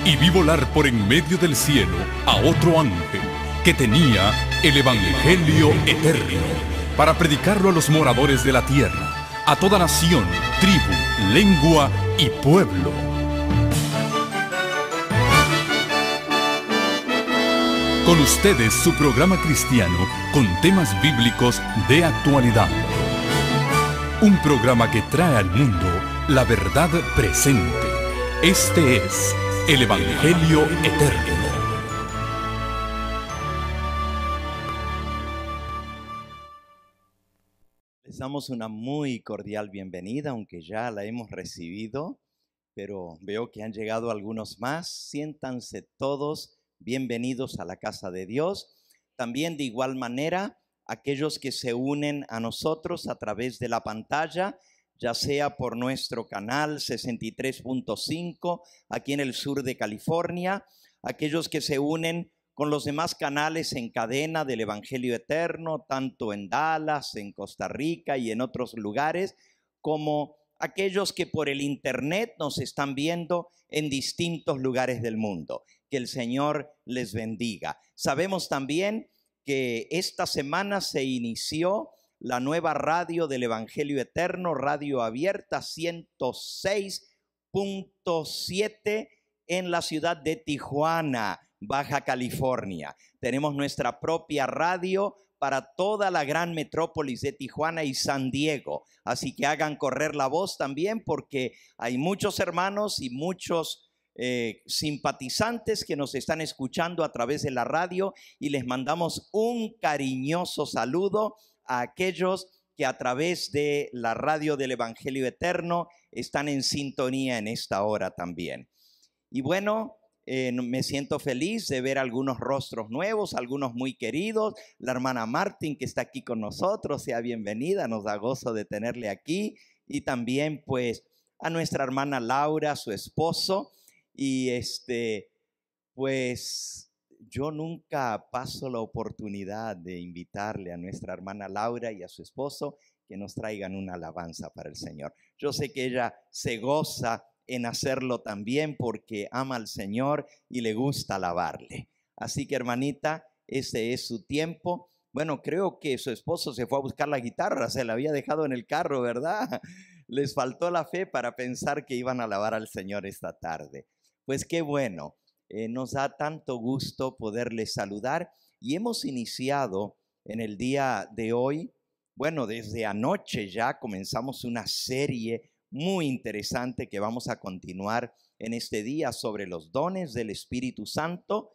Y vi volar por en medio del cielo a otro ángel que tenía el Evangelio eterno para predicarlo a los moradores de la tierra, a toda nación, tribu, lengua y pueblo. Con ustedes su programa cristiano con temas bíblicos de actualidad. Un programa que trae al mundo la verdad presente. Este es el Evangelio eterno. Les damos una muy cordial bienvenida, aunque ya la hemos recibido, pero veo que han llegado algunos más. Siéntanse todos bienvenidos a la casa de Dios. También de igual manera, aquellos que se unen a nosotros a través de la pantalla, ya sea por nuestro canal 63.5 aquí en el sur de California, aquellos que se unen con los demás canales en cadena del Evangelio Eterno, tanto en Dallas, en Costa Rica y en otros lugares, como aquellos que por el internet nos están viendo en distintos lugares del mundo. Que el Señor les bendiga. Sabemos también que esta semana se inició la nueva radio del Evangelio Eterno, Radio Abierta 106.7 en la ciudad de Tijuana, Baja California. Tenemos nuestra propia radio para toda la gran metrópolis de Tijuana y San Diego. Así que hagan correr la voz también, porque hay muchos hermanos y muchos simpatizantes que nos están escuchando a través de la radio, y les mandamos un cariñoso saludo a aquellos que a través de la radio del Evangelio Eterno están en sintonía en esta hora también. Y bueno, me siento feliz de ver algunos rostros nuevos, algunos muy queridos. La hermana Martín, que está aquí con nosotros, sea bienvenida, nos da gozo de tenerle aquí. Y también pues a nuestra hermana Laura, su esposo. Y pues yo nunca paso la oportunidad de invitarle a nuestra hermana Laura y a su esposo que nos traigan una alabanza para el Señor. Yo sé que ella se goza en hacerlo también porque ama al Señor y le gusta alabarle. Así que, hermanita, ese es su tiempo. Bueno, creo que su esposo se fue a buscar la guitarra, se la había dejado en el carro, ¿verdad? Les faltó la fe para pensar que iban a alabar al Señor esta tarde. Pues qué bueno, nos da tanto gusto poderles saludar, y hemos iniciado en el día de hoy, bueno, desde anoche ya comenzamos una serie muy interesante que vamos a continuar en este día sobre los dones del Espíritu Santo,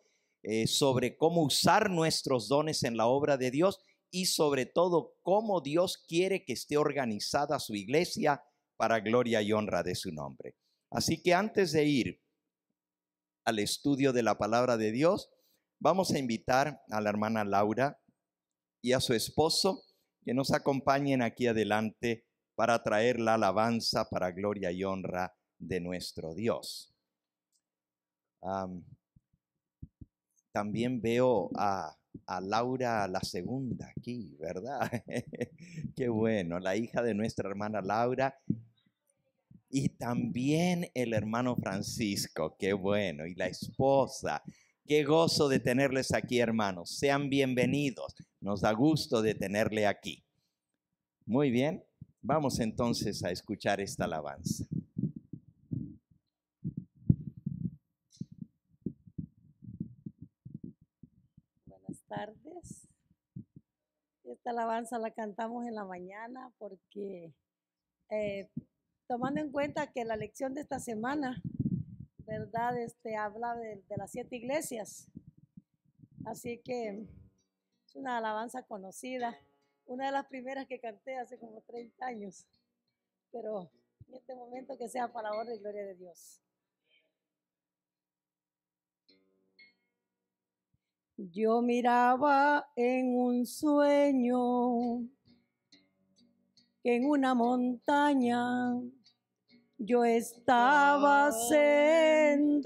sobre cómo usar nuestros dones en la obra de Dios y sobre todo cómo Dios quiere que esté organizada su iglesia para gloria y honra de su nombre. Así que antes de ir al estudio de la palabra de Dios, vamos a invitar a la hermana Laura y a su esposo que nos acompañen aquí adelante para traer la alabanza para gloria y honra de nuestro Dios. También veo a Laura la segunda aquí, ¿verdad? Qué bueno, la hija de nuestra hermana Laura. Y también el hermano Francisco, qué bueno, y la esposa. Qué gozo de tenerles aquí, hermanos. Sean bienvenidos. Nos da gusto de tenerle aquí. Muy bien, vamos entonces a escuchar esta alabanza. Buenas tardes. Esta alabanza la cantamos en la mañana porque tomando en cuenta que la lección de esta semana, ¿verdad? Habla de las 7 iglesias. Así que es una alabanza conocida. Una de las primeras que canté hace como 30 años. Pero en este momento que sea para la honra y gloria de Dios. Yo miraba en un sueño que en una montaña yo estaba sentado,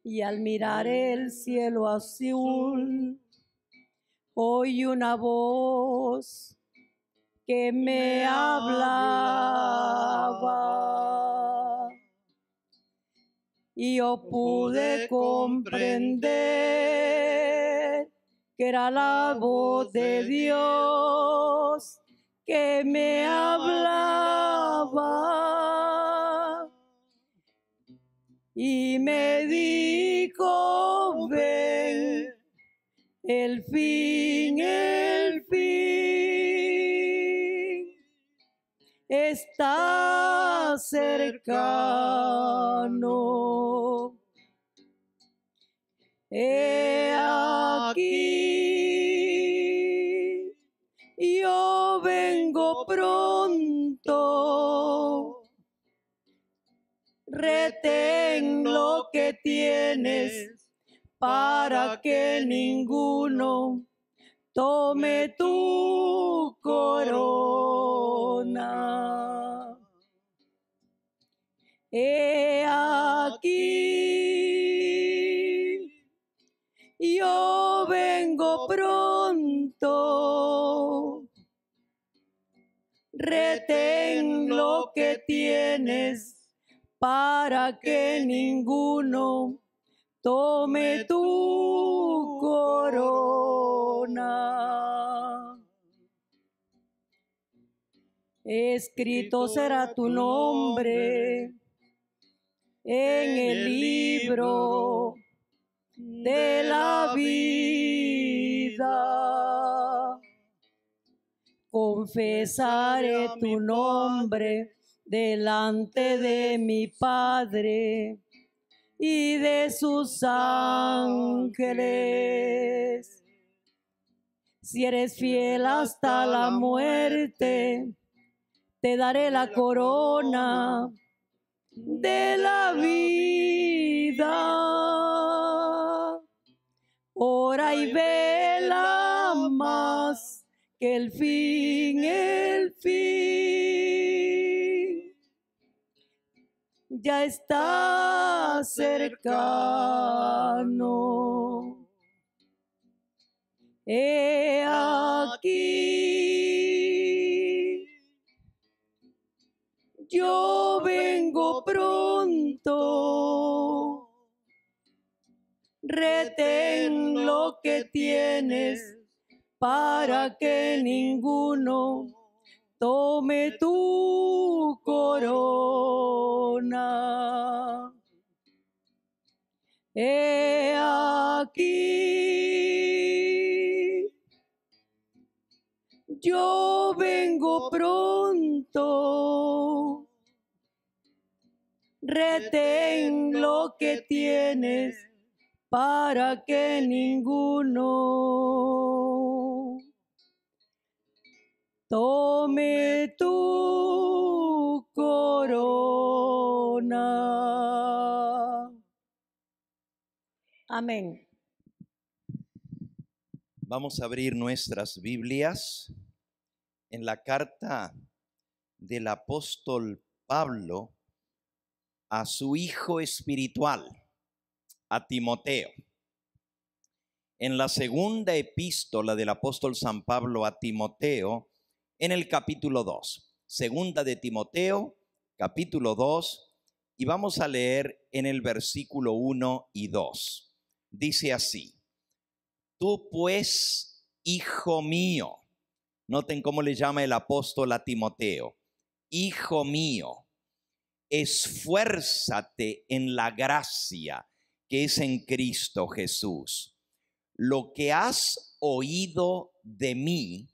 y al mirar el cielo azul oí una voz que me hablaba. Y yo pude comprender que era la voz de Dios que me hablaba. Y me dijo, ven, el fin está cercano. He aquí, yo vengo pronto. Retén lo que tienes para que ninguno tome tu corona. He aquí, yo vengo pronto. Retén lo que tienes para que ninguno tome tu corona. Escrito será tu nombre en el libro de la vida. Confesaré tu nombre delante de mi Padre y de sus ángeles. Si eres fiel hasta la muerte, te daré la corona de la vida. Ora y vela más que el fin ya está cercano. He aquí, yo vengo pronto. Retén lo que tienes para que ninguno tome tu corona. He aquí, yo vengo pronto. Retén lo que tienes para que ninguno tome tu corona. Amén. Vamos a abrir nuestras Biblias en la carta del apóstol Pablo a su hijo espiritual, a Timoteo. En la segunda epístola del apóstol San Pablo a Timoteo, en el capítulo 2. Segunda de Timoteo, capítulo 2, y vamos a leer en el versículo 1 y 2. Dice así: tú pues, hijo mío, noten cómo le llama el apóstol a Timoteo, hijo mío, esfuérzate en la gracia que es en Cristo Jesús. Lo que has oído de mí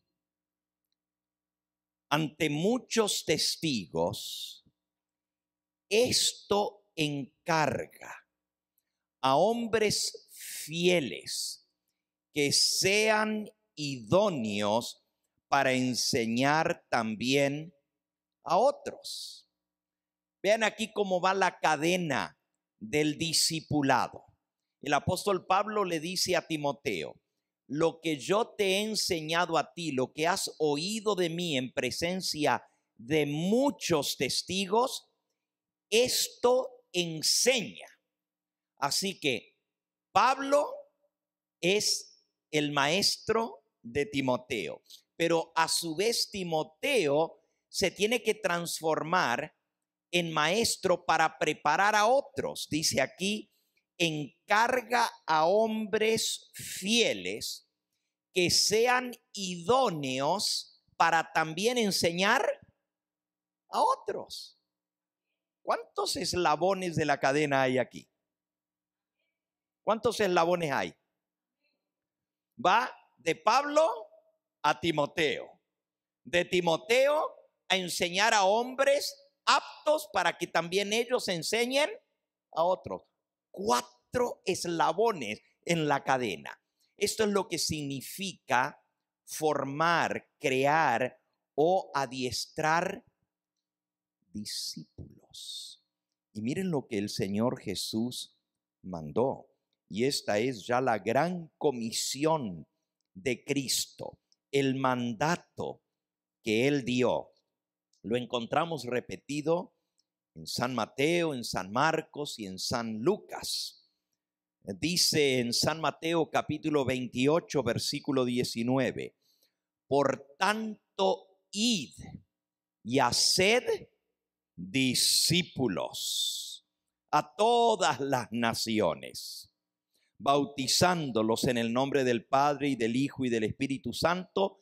ante muchos testigos, esto encarga a hombres fieles que sean idóneos para enseñar también a otros. Vean aquí cómo va la cadena del discipulado. El apóstol Pablo le dice a Timoteo: lo que yo te he enseñado a ti, lo que has oído de mí en presencia de muchos testigos, esto enseña. Así que Pablo es el maestro de Timoteo. pero a su vez Timoteo se tiene que transformar en maestro para preparar a otros. Dice aquí, encarga a hombres fieles que sean idóneos para también enseñar a otros. ¿Cuántos eslabones de la cadena hay aquí? ¿Cuántos eslabones hay? Va de Pablo a Timoteo, de Timoteo a enseñar a hombres aptos para que también ellos enseñen a otros. 4 eslabones en la cadena. Esto es lo que significa formar, crear o adiestrar discípulos. Y miren lo que el Señor Jesús mandó. Y esta es ya la gran comisión de Cristo, el mandato que Él dio. Lo encontramos repetido en San Mateo, en San Marcos y en San Lucas. Dice en San Mateo capítulo 28, versículo 19, por tanto, id y haced discípulos a todas las naciones, bautizándolos en el nombre del Padre y del Hijo y del Espíritu Santo,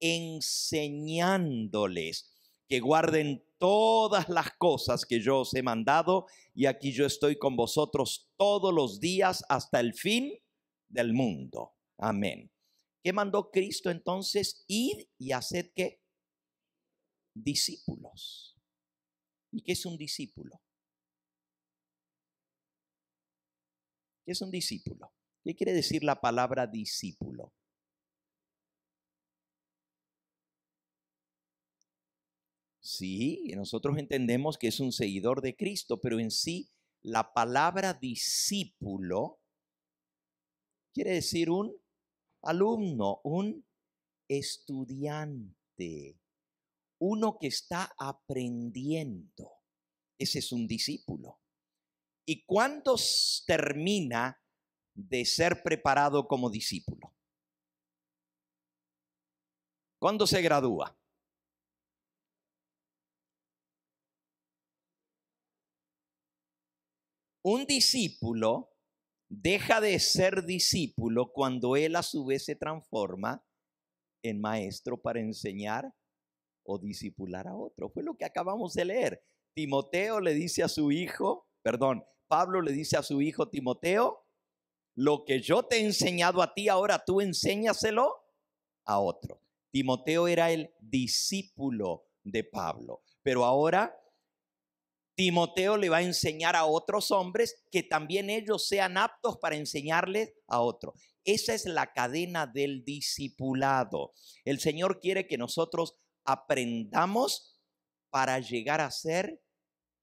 enseñándoles que guarden todas las cosas que yo os he mandado, y aquí yo estoy con vosotros todos los días hasta el fin del mundo. Amén. ¿Qué mandó Cristo entonces? Id y haced ¿qué? Discípulos. ¿Y qué es un discípulo? ¿Qué es un discípulo? ¿Qué quiere decir la palabra discípulo? Sí, nosotros entendemos que es un seguidor de Cristo, pero en sí la palabra discípulo quiere decir un alumno, un estudiante, uno que está aprendiendo. Ese es un discípulo. ¿Y cuándo termina de ser preparado como discípulo? ¿Cuándo se gradúa? Un discípulo deja de ser discípulo cuando él a su vez se transforma en maestro para enseñar o discipular a otro. Fue lo que acabamos de leer. Timoteo le dice a su hijo, Pablo le dice a su hijo Timoteo, lo que yo te he enseñado a ti, ahora tú enséñaselo a otro. Timoteo era el discípulo de Pablo, pero ahora Timoteo le va a enseñar a otros hombres que también ellos sean aptos para enseñarles a otros. Esa es la cadena del discipulado. El Señor quiere que nosotros aprendamos para llegar a ser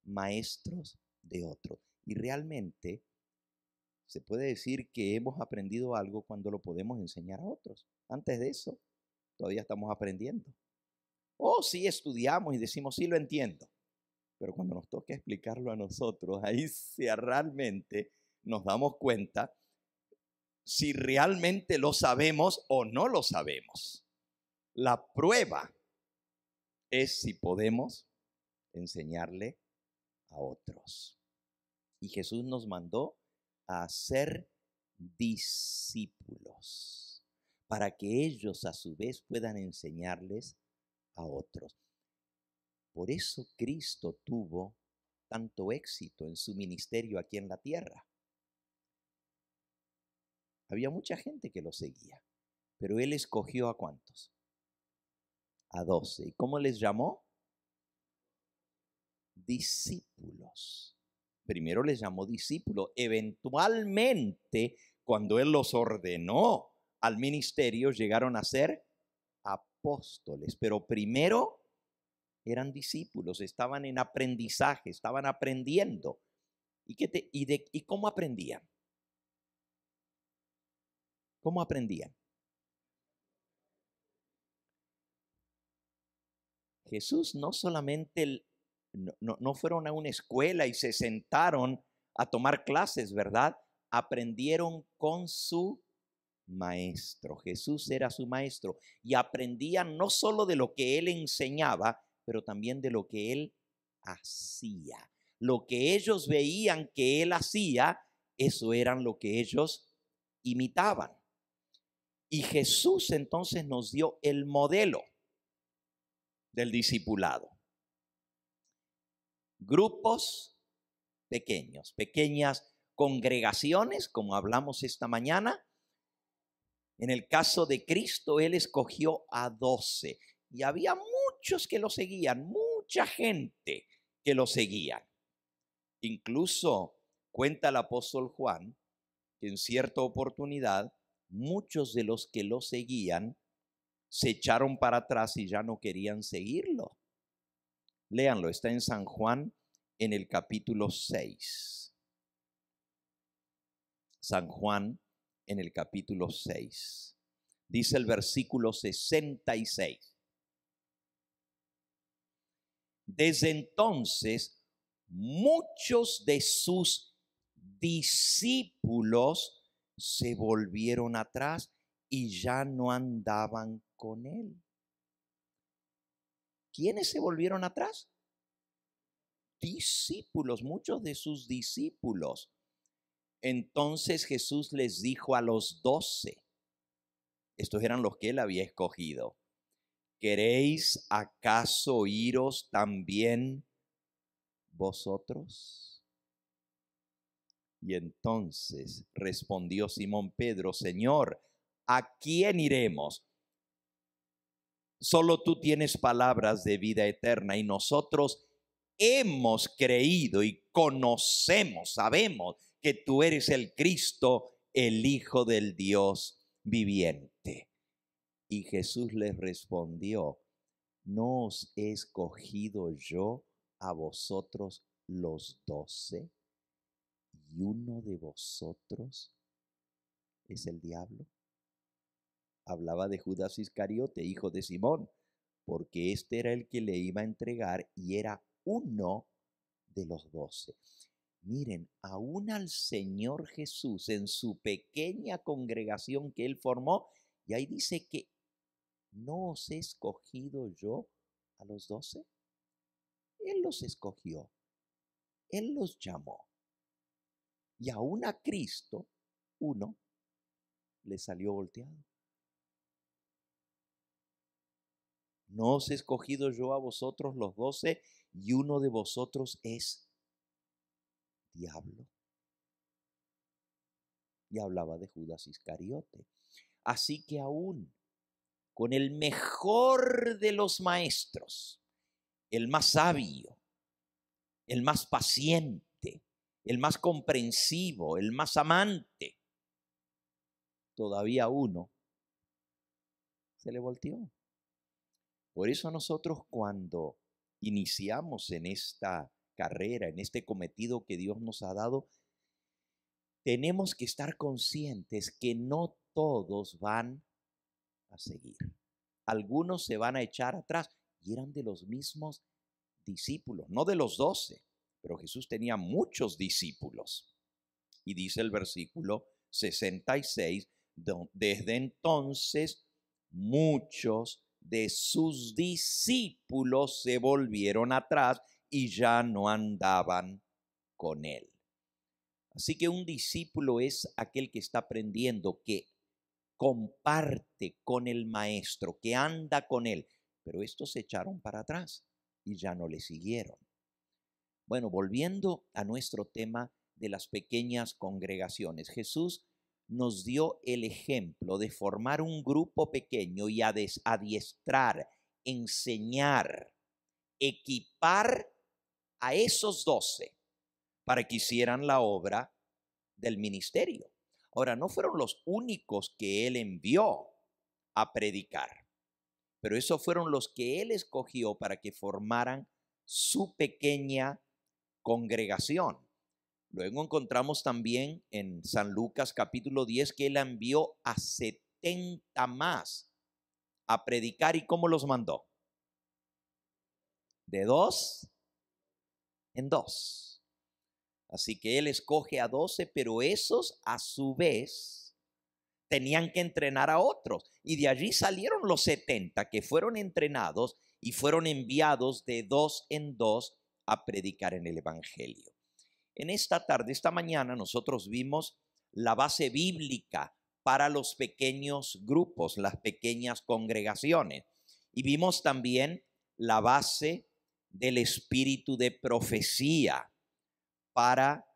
maestros de otros. Y realmente se puede decir que hemos aprendido algo cuando lo podemos enseñar a otros. Antes de eso, todavía estamos aprendiendo. Sí estudiamos y decimos, sí lo entiendo. Pero cuando nos toca explicarlo a nosotros, ahí realmente nos damos cuenta si realmente lo sabemos o no lo sabemos. La prueba es si podemos enseñarle a otros. Y Jesús nos mandó a ser discípulos para que ellos a su vez puedan enseñarles a otros. Por eso Cristo tuvo tanto éxito en su ministerio aquí en la tierra. Había mucha gente que lo seguía, pero Él escogió ¿a cuántos? A 12. ¿Y cómo les llamó? Discípulos. Primero les llamó discípulos. Eventualmente, cuando Él los ordenó al ministerio, llegaron a ser apóstoles. Pero primero eran discípulos, estaban en aprendizaje, estaban aprendiendo. ¿Y cómo aprendían? ¿Cómo aprendían? Jesús no solamente, no fueron a una escuela y se sentaron a tomar clases, ¿verdad? Aprendieron con su maestro. Jesús era su maestro y aprendían no solo de lo que él enseñaba, pero también de lo que él hacía. Lo que ellos veían que él hacía, eso eran lo que ellos imitaban. Y Jesús entonces nos dio el modelo del discipulado. Grupos pequeños, pequeñas congregaciones, como hablamos esta mañana. En el caso de Cristo, Él escogió a 12 y había muchos que lo seguían, mucha gente que lo seguía. Incluso cuenta el apóstol Juan que en cierta oportunidad muchos de los que lo seguían se echaron para atrás y ya no querían seguirlo. Léanlo, está en San Juan en el capítulo 6. San Juan en el capítulo 6. Dice el versículo 66. Desde entonces, muchos de sus discípulos se volvieron atrás y ya no andaban con él. ¿Quiénes se volvieron atrás? Discípulos, muchos de sus discípulos. Entonces Jesús les dijo a los 12, estos eran los que él había escogido: ¿queréis acaso iros también vosotros? Y entonces respondió Simón Pedro: Señor, ¿a quién iremos? Solo tú tienes palabras de vida eterna y nosotros hemos creído y conocemos, sabemos que tú eres el Cristo, el Hijo del Dios viviente. Y Jesús les respondió: ¿no os he escogido yo a vosotros los 12? ¿Y uno de vosotros es el diablo? Hablaba de Judas Iscariote, hijo de Simón, porque este era el que le iba a entregar y era uno de los 12. Miren, aún al Señor Jesús en su pequeña congregación que él formó, y ahí dice que ¿no os he escogido yo a los 12? Él los escogió, él los llamó. Y aún a Cristo, uno le salió volteado. ¿No os he escogido yo a vosotros los 12 y uno de vosotros es diablo? Y hablaba de Judas Iscariote. Así que aún con el mejor de los maestros, el más sabio, el más paciente, el más comprensivo, el más amante, todavía uno se le volteó. Por eso nosotros cuando iniciamos en esta carrera, en este cometido que Dios nos ha dado, tenemos que estar conscientes que no todos van a seguir. Algunos se van a echar atrás y eran de los mismos discípulos, no de los 12, pero Jesús tenía muchos discípulos. Y dice el versículo 66, desde entonces muchos de sus discípulos se volvieron atrás y ya no andaban con él. Así que un discípulo es aquel que está aprendiendo, que comparte con el maestro, que anda con él. Pero estos se echaron para atrás y ya no le siguieron. Bueno, volviendo a nuestro tema de las pequeñas congregaciones, Jesús nos dio el ejemplo de formar un grupo pequeño y adiestrar, enseñar, equipar a esos 12 para que hicieran la obra del ministerio. Ahora, no fueron los únicos que él envió a predicar, pero esos fueron los que él escogió para que formaran su pequeña congregación. Luego encontramos también en San Lucas capítulo 10 que él envió a 70 más a predicar. ¿Y cómo los mandó? De 2 en 2. Así que él escoge a 12, pero esos a su vez tenían que entrenar a otros. Y de allí salieron los 70 que fueron entrenados y fueron enviados de 2 en 2 a predicar en el evangelio. En esta tarde, esta mañana, nosotros vimos la base bíblica para los pequeños grupos, las pequeñas congregaciones. Y vimos también la base del espíritu de profecía para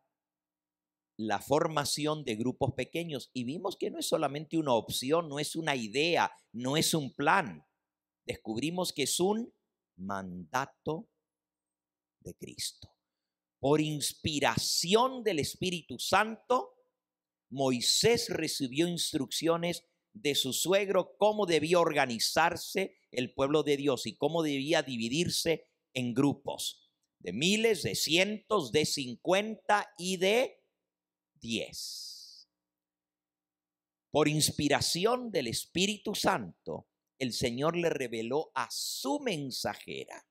la formación de grupos pequeños. Y vimos que no es solamente una opción, no es una idea, no es un plan. Descubrimos que es un mandato de Cristo. Por inspiración del Espíritu Santo, Moisés recibió instrucciones de su suegro cómo debía organizarse el pueblo de Dios y cómo debía dividirse en grupos de miles, de cientos, de 50 y de 10. Por inspiración del Espíritu Santo, el Señor le reveló a su mensajera,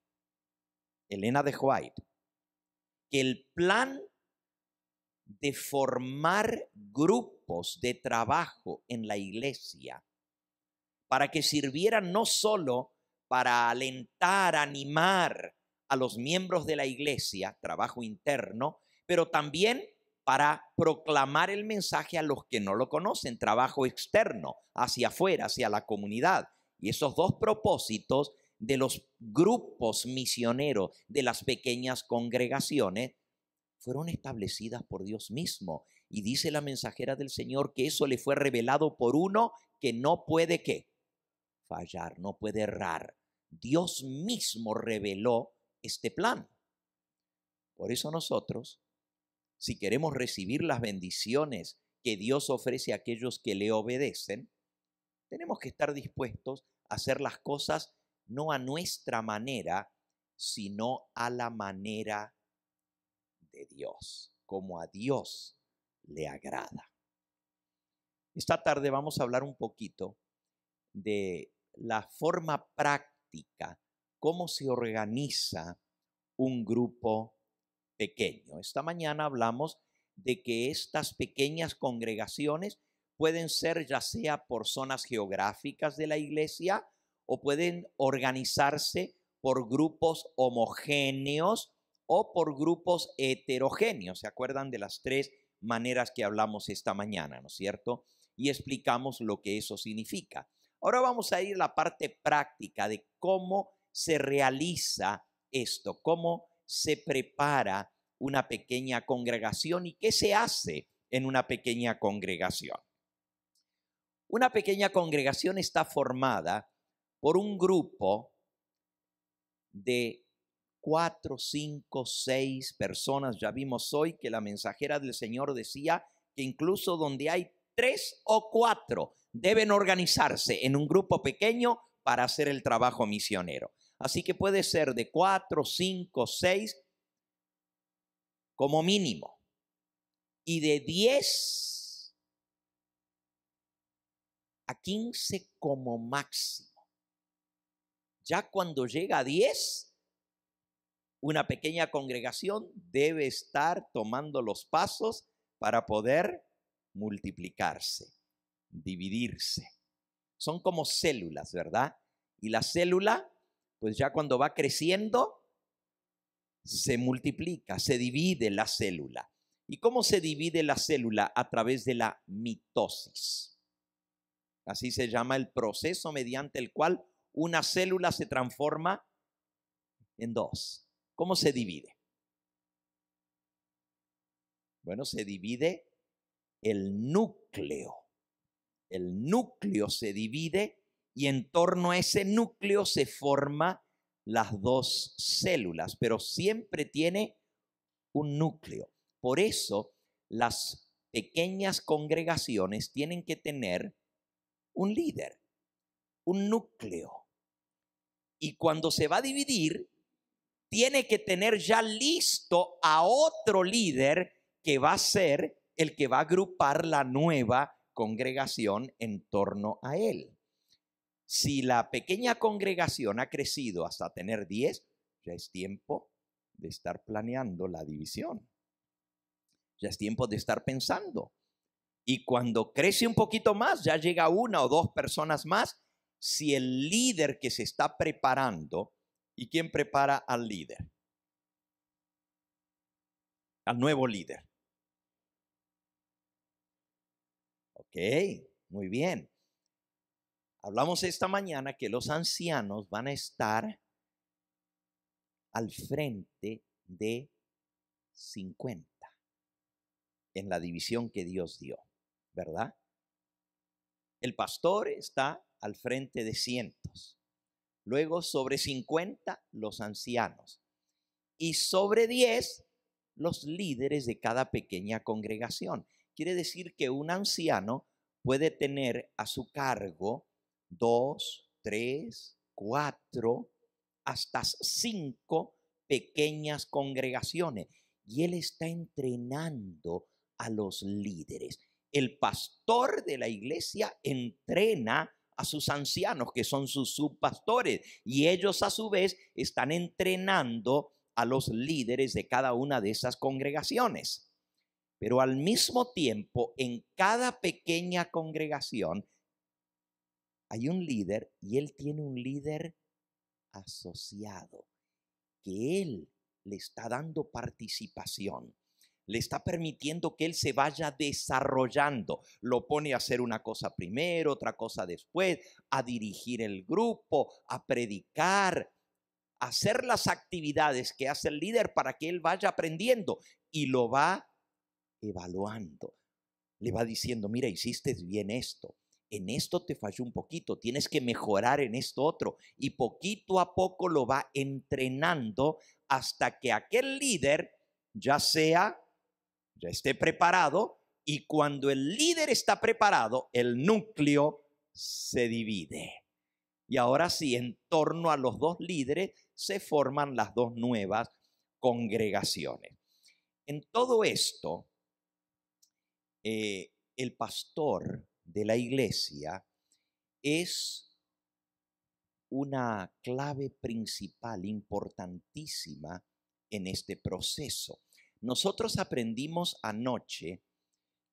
Elena de White, que el plan de formar grupos de trabajo en la iglesia para que sirvieran no solo para alentar, animar a los miembros de la iglesia, trabajo interno, pero también para proclamar el mensaje a los que no lo conocen, trabajo externo, hacia afuera, hacia la comunidad. Y esos dos propósitos de los grupos misioneros, de las pequeñas congregaciones, fueron establecidas por Dios mismo. Y dice la mensajera del Señor que eso le fue revelado por uno que no puede ¿qué? Fallar, no puede errar. Dios mismo reveló este plan. Por eso nosotros, si queremos recibir las bendiciones que Dios ofrece a aquellos que le obedecen, tenemos que estar dispuestos a hacer las cosas no a nuestra manera, sino a la manera de Dios, como a Dios le agrada. Esta tarde vamos a hablar un poquito de la forma práctica, cómo se organiza un grupo pequeño. Esta mañana hablamos de que estas pequeñas congregaciones pueden ser ya sea por zonas geográficas de la iglesia o pueden organizarse por grupos homogéneos o por grupos heterogéneos. ¿Se acuerdan de las 3 maneras que hablamos esta mañana, no es cierto? Y explicamos lo que eso significa. Ahora vamos a ir a la parte práctica de cómo se realiza esto, cómo se prepara una pequeña congregación y qué se hace en una pequeña congregación. Una pequeña congregación está formada por un grupo de 4, 5, 6 personas. Ya vimos hoy que la mensajera del Señor decía que incluso donde hay 3 o 4 deben organizarse en un grupo pequeño para hacer el trabajo misionero. Así que puede ser de 4, 5, 6 como mínimo y de 10 a 15 como máximo. Ya cuando llega a 10, una pequeña congregación debe estar tomando los pasos para poder multiplicarse, dividirse. Son como células, ¿verdad? Y la célula, pues ya cuando va creciendo, se multiplica, se divide la célula. ¿Y cómo se divide la célula? A través de la mitosis. Así se llama el proceso mediante el cual una célula se transforma en 2. ¿Cómo se divide? Bueno, se divide el núcleo. El núcleo se divide y en torno a ese núcleo se forman las 2 células, pero siempre tiene un núcleo. Por eso las pequeñas congregaciones tienen que tener un líder, un núcleo. Y cuando se va a dividir, tiene que tener ya listo a otro líder que va a ser el que va a agrupar la nueva congregación en torno a él. Si la pequeña congregación ha crecido hasta tener 10, ya es tiempo de estar planeando la división. Ya es tiempo de estar pensando Y cuando crece un poquito más, ya llega una o dos personas más. Si el líder que se está preparando, ¿y quién prepara al líder? Al nuevo líder. Ok, muy bien. Hablamos esta mañana que los ancianos van a estar al frente de 50 en la división que Dios dio, ¿verdad? El pastor está al frente de cientos. Luego sobre 50 los ancianos. Y sobre 10 los líderes de cada pequeña congregación. Quiere decir que un anciano puede tener a su cargo 2, 3, 4, hasta 5 pequeñas congregaciones. Y él está entrenando a los líderes. El pastor de la iglesia entrena a sus ancianos, que son sus subpastores, y ellos a su vez están entrenando a los líderes de cada una de esas congregaciones. Pero al mismo tiempo, en cada pequeña congregación hay un líder, y él tiene un líder asociado, que él le está dando participación, le está permitiendo que él se vaya desarrollando. Lo pone a hacer una cosa primero, otra cosa después, a dirigir el grupo, a predicar, a hacer las actividades que hace el líder para que él vaya aprendiendo, y lo va evaluando. Le va diciendo: mira, hiciste bien esto, en esto te falló un poquito, tienes que mejorar en esto otro, y poquito a poco lo va entrenando hasta que aquel líder ya esté preparado. Y cuando el líder está preparado, el núcleo se divide. Y ahora sí, en torno a los dos líderes se forman las dos nuevas congregaciones. En todo esto, el pastor de la iglesia es una clave principal, importantísima en este proceso. Nosotros aprendimos anoche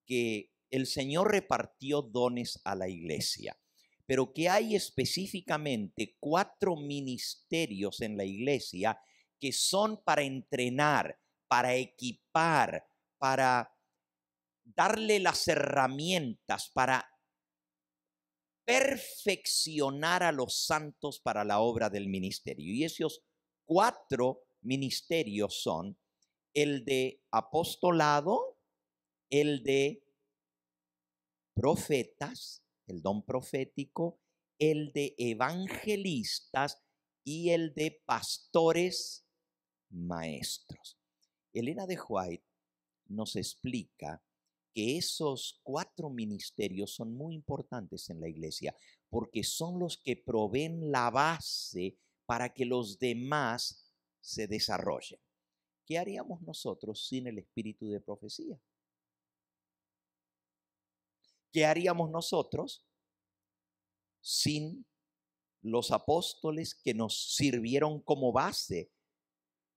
que el Señor repartió dones a la iglesia, pero que hay específicamente 4 ministerios en la iglesia que son para entrenar, para equipar, para darle las herramientas, para perfeccionar a los santos para la obra del ministerio. Y esos 4 ministerios son el de apostolado, el de profetas, el don profético, el de evangelistas y el de pastores maestros. Elena de White nos explica que esos 4 ministerios son muy importantes en la iglesia, porque son los que proveen la base para que los demás se desarrollen. ¿Qué haríamos nosotros sin el espíritu de profecía? ¿Qué haríamos nosotros sin los apóstoles que nos sirvieron como base?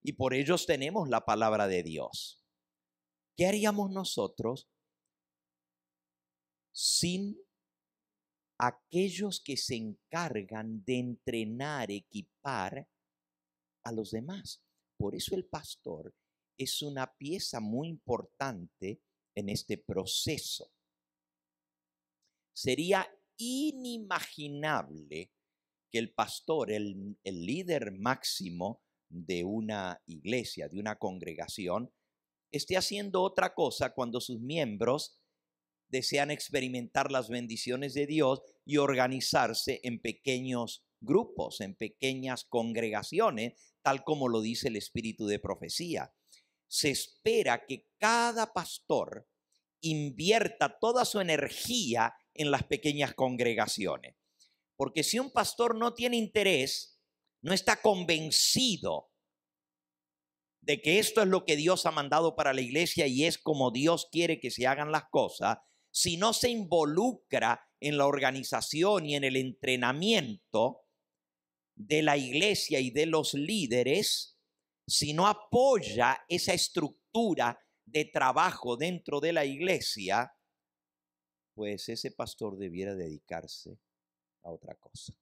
Y por ellos tenemos la palabra de Dios. ¿Qué haríamos nosotros sin aquellos que se encargan de entrenar, equipar a los demás? Por eso el pastor es una pieza muy importante en este proceso. Sería inimaginable que el pastor, el líder máximo de una iglesia, de una congregación, esté haciendo otra cosa cuando sus miembros desean experimentar las bendiciones de Dios y organizarse en pequeños grupos, en pequeñas congregaciones, tal como lo dice el espíritu de profecía. Se espera que cada pastor invierta toda su energía en las pequeñas congregaciones. Porque si un pastor no tiene interés, no está convencido de que esto es lo que Dios ha mandado para la iglesia y es como Dios quiere que se hagan las cosas, si no se involucra en la organización y en el entrenamiento de la iglesia y de los líderes, si no apoya esa estructura de trabajo dentro de la iglesia, pues ese pastor debiera dedicarse a otra cosa.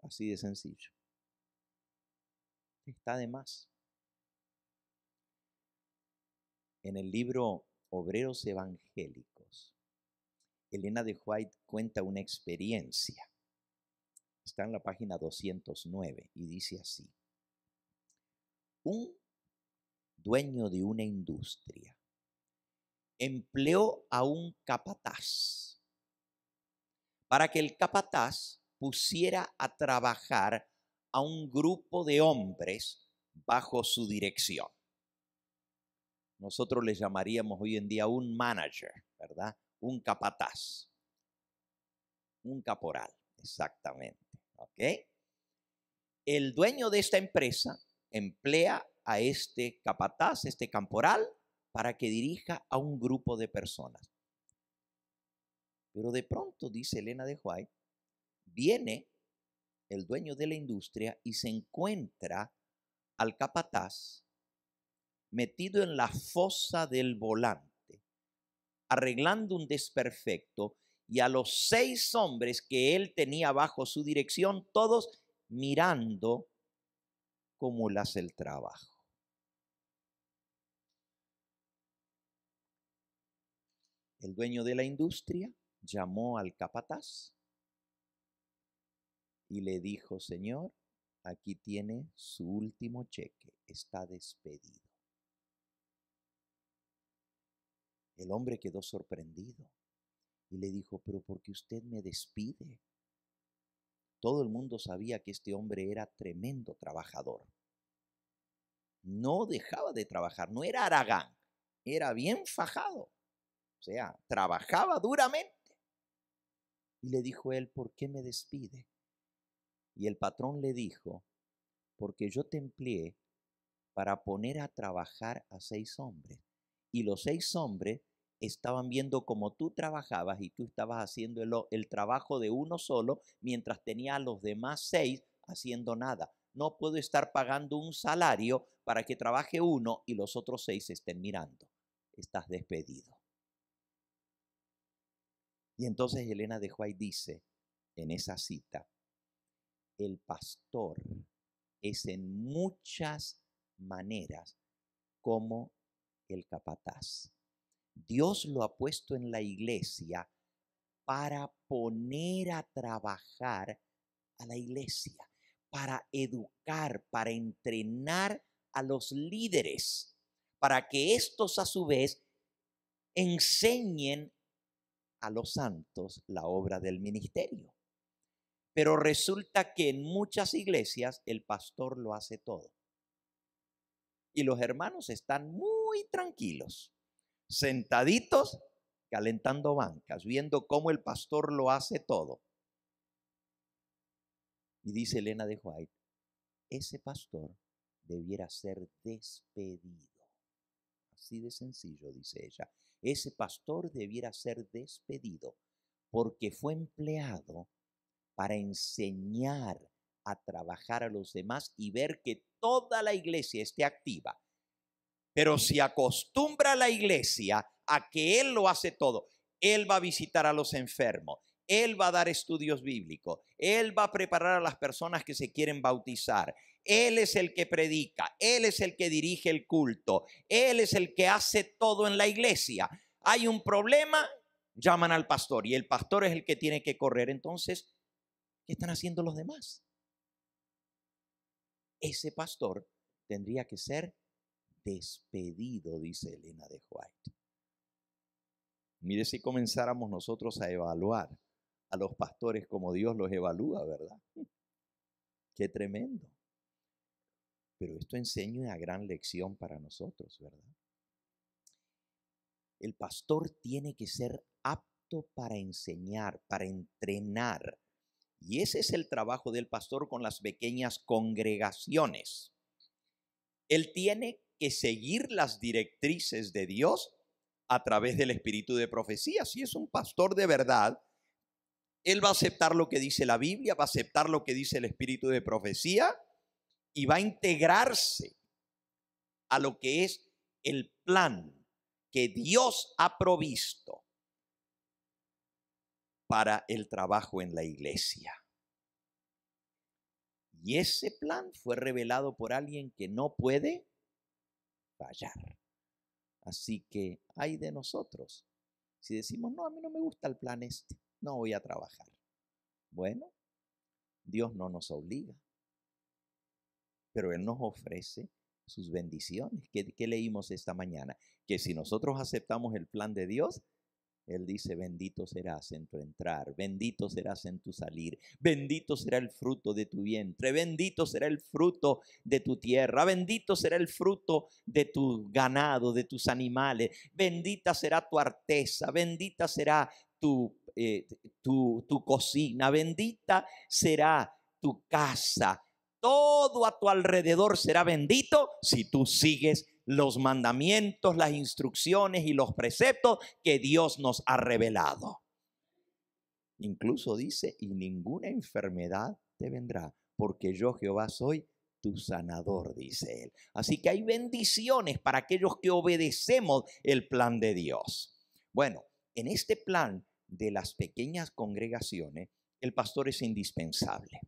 Así de sencillo. Está de más. En el libro Obreros Evangélicos, Elena de White cuenta una experiencia. Está en la página 209 y dice así: un dueño de una industria empleó a un capataz para que el capataz pusiera a trabajar a un grupo de hombres bajo su dirección. Nosotros le llamaríamos hoy en día un manager, ¿verdad? Un capataz, un caporal, exactamente, ¿ok? El dueño de esta empresa emplea a este capataz, este caporal, para que dirija a un grupo de personas. Pero de pronto, dice Elena de White, viene el dueño de la industria y se encuentra al capataz metido en la fosa del volante, arreglando un desperfecto, y a los 6 hombres que él tenía bajo su dirección, todos mirando cómo él hace el trabajo. El dueño de la industria llamó al capataz y le dijo: señor, aquí tiene su último cheque, está despedido. El hombre quedó sorprendido y le dijo: pero ¿por qué usted me despide? Todo el mundo sabía que este hombre era tremendo trabajador. No dejaba de trabajar, no era haragán, era bien fajado. O sea, trabajaba duramente. Y le dijo él: ¿por qué me despide? Y el patrón le dijo: porque yo te empleé para poner a trabajar a 6 hombres. Y los 6 hombres estaban viendo cómo tú trabajabas y tú estabas haciendo el trabajo de uno solo, mientras tenía a los demás 6 haciendo nada. No puedo estar pagando un salario para que trabaje uno y los otros 6 estén mirando. Estás despedido. Y entonces Elena de White dice en esa cita: el pastor es en muchas maneras como el capataz. Dios lo ha puesto en la iglesia para poner a trabajar a la iglesia, para educar, para entrenar a los líderes, para que estos a su vez enseñen a los santos la obra del ministerio. Pero resulta que en muchas iglesias el pastor lo hace todo. Y los hermanos están muy tranquilos, sentaditos, calentando bancas, viendo cómo el pastor lo hace todo. Y dice Elena de White: ese pastor debiera ser despedido. Así de sencillo, dice ella. Ese pastor debiera ser despedido porque fue empleado para enseñar a trabajar a los demás y ver que toda la iglesia esté activa. Pero si acostumbra a la iglesia a que él lo hace todo, él va a visitar a los enfermos, él va a dar estudios bíblicos, él va a preparar a las personas que se quieren bautizar, él es el que predica, él es el que dirige el culto, él es el que hace todo en la iglesia. Hay un problema, llaman al pastor y el pastor es el que tiene que correr. Entonces, ¿qué están haciendo los demás? Ese pastor tendría que ser despedido, dice Elena de White. Mire, si comenzáramos nosotros a evaluar a los pastores como Dios los evalúa, ¿verdad? Qué tremendo. Pero esto enseña una gran lección para nosotros, ¿verdad? El pastor tiene que ser apto para enseñar, para entrenar. Y ese es el trabajo del pastor con las pequeñas congregaciones. Él tiene que seguir las directrices de Dios a través del espíritu de profecía. Si es un pastor de verdad, él va a aceptar lo que dice la Biblia, va a aceptar lo que dice el espíritu de profecía y va a integrarse a lo que es el plan que Dios ha provisto para el trabajo en la iglesia. Y ese plan fue revelado por alguien que no puede fallar. Así que hay de nosotros. Si decimos, no, a mí no me gusta el plan este, no voy a trabajar. Bueno, Dios no nos obliga, pero Él nos ofrece sus bendiciones. ¿Qué leímos esta mañana? Que si nosotros aceptamos el plan de Dios, Él dice, bendito serás en tu entrar, bendito serás en tu salir, bendito será el fruto de tu vientre, bendito será el fruto de tu tierra, bendito será el fruto de tu ganado, de tus animales, bendita será tu arteza, bendita será tu cocina, bendita será tu casa. Todo a tu alrededor será bendito si tú sigues los mandamientos, las instrucciones y los preceptos que Dios nos ha revelado. Incluso dice, y ninguna enfermedad te vendrá, porque yo Jehová soy tu sanador, dice Él. Así que hay bendiciones para aquellos que obedecemos el plan de Dios. Bueno, en este plan de las pequeñas congregaciones, el pastor es indispensable.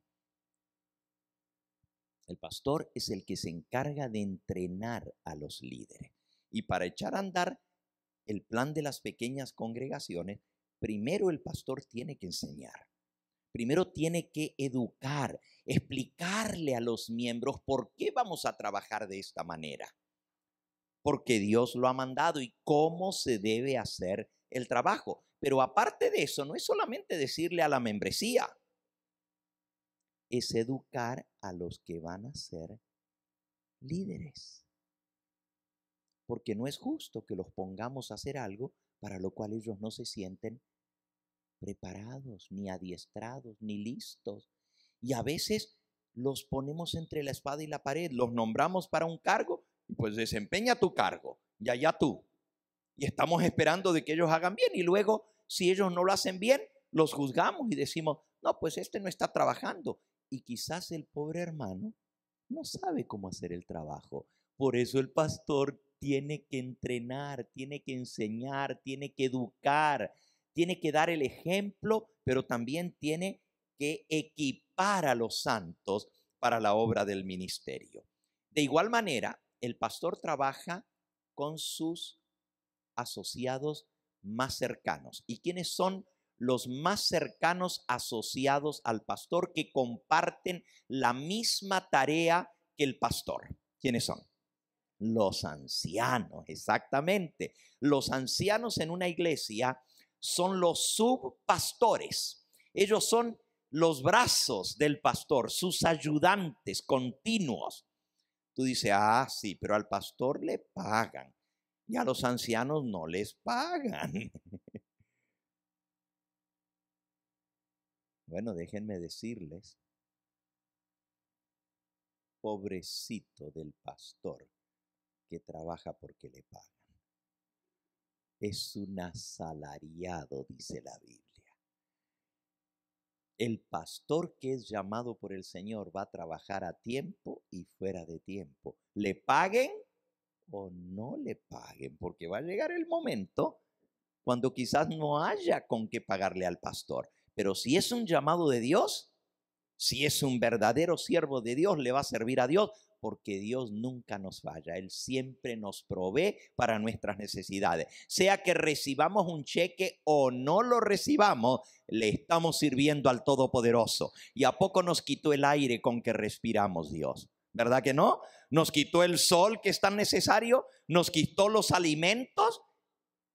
El pastor es el que se encarga de entrenar a los líderes. Y para echar a andar el plan de las pequeñas congregaciones, primero el pastor tiene que enseñar. Primero tiene que educar, explicarle a los miembros por qué vamos a trabajar de esta manera. Porque Dios lo ha mandado y cómo se debe hacer el trabajo. Pero aparte de eso, no es solamente decirle a la membresía, es educar a los que van a ser líderes. Porque no es justo que los pongamos a hacer algo para lo cual ellos no se sienten preparados, ni adiestrados, ni listos. Y a veces los ponemos entre la espada y la pared, los nombramos para un cargo, y pues desempeña tu cargo, y allá tú. Y estamos esperando de que ellos hagan bien, y luego si ellos no lo hacen bien, los juzgamos y decimos, no, pues este no está trabajando. Y quizás el pobre hermano no sabe cómo hacer el trabajo. Por eso el pastor tiene que entrenar, tiene que enseñar, tiene que educar, tiene que dar el ejemplo, pero también tiene que equipar a los santos para la obra del ministerio. De igual manera, el pastor trabaja con sus asociados más cercanos. ¿Y quiénes son los más cercanos asociados al pastor que comparten la misma tarea que el pastor? ¿Quiénes son? Los ancianos, exactamente. Los ancianos en una iglesia son los subpastores. Ellos son los brazos del pastor, sus ayudantes continuos. Tú dices, sí, pero al pastor le pagan y a los ancianos no les pagan. Bueno, déjenme decirles, pobrecito del pastor que trabaja porque le pagan. Es un asalariado, dice la Biblia. El pastor que es llamado por el Señor va a trabajar a tiempo y fuera de tiempo. ¿Le paguen o no le paguen? Porque va a llegar el momento cuando quizás no haya con qué pagarle al pastor. Pero si es un llamado de Dios, si es un verdadero siervo de Dios, le va a servir a Dios, porque Dios nunca nos falla. Él siempre nos provee para nuestras necesidades. Sea que recibamos un cheque o no lo recibamos, le estamos sirviendo al Todopoderoso. ¿Y a poco nos quitó el aire con que respiramos, Dios? ¿Verdad que no? ¿Nos quitó el sol que es tan necesario? ¿Nos quitó los alimentos?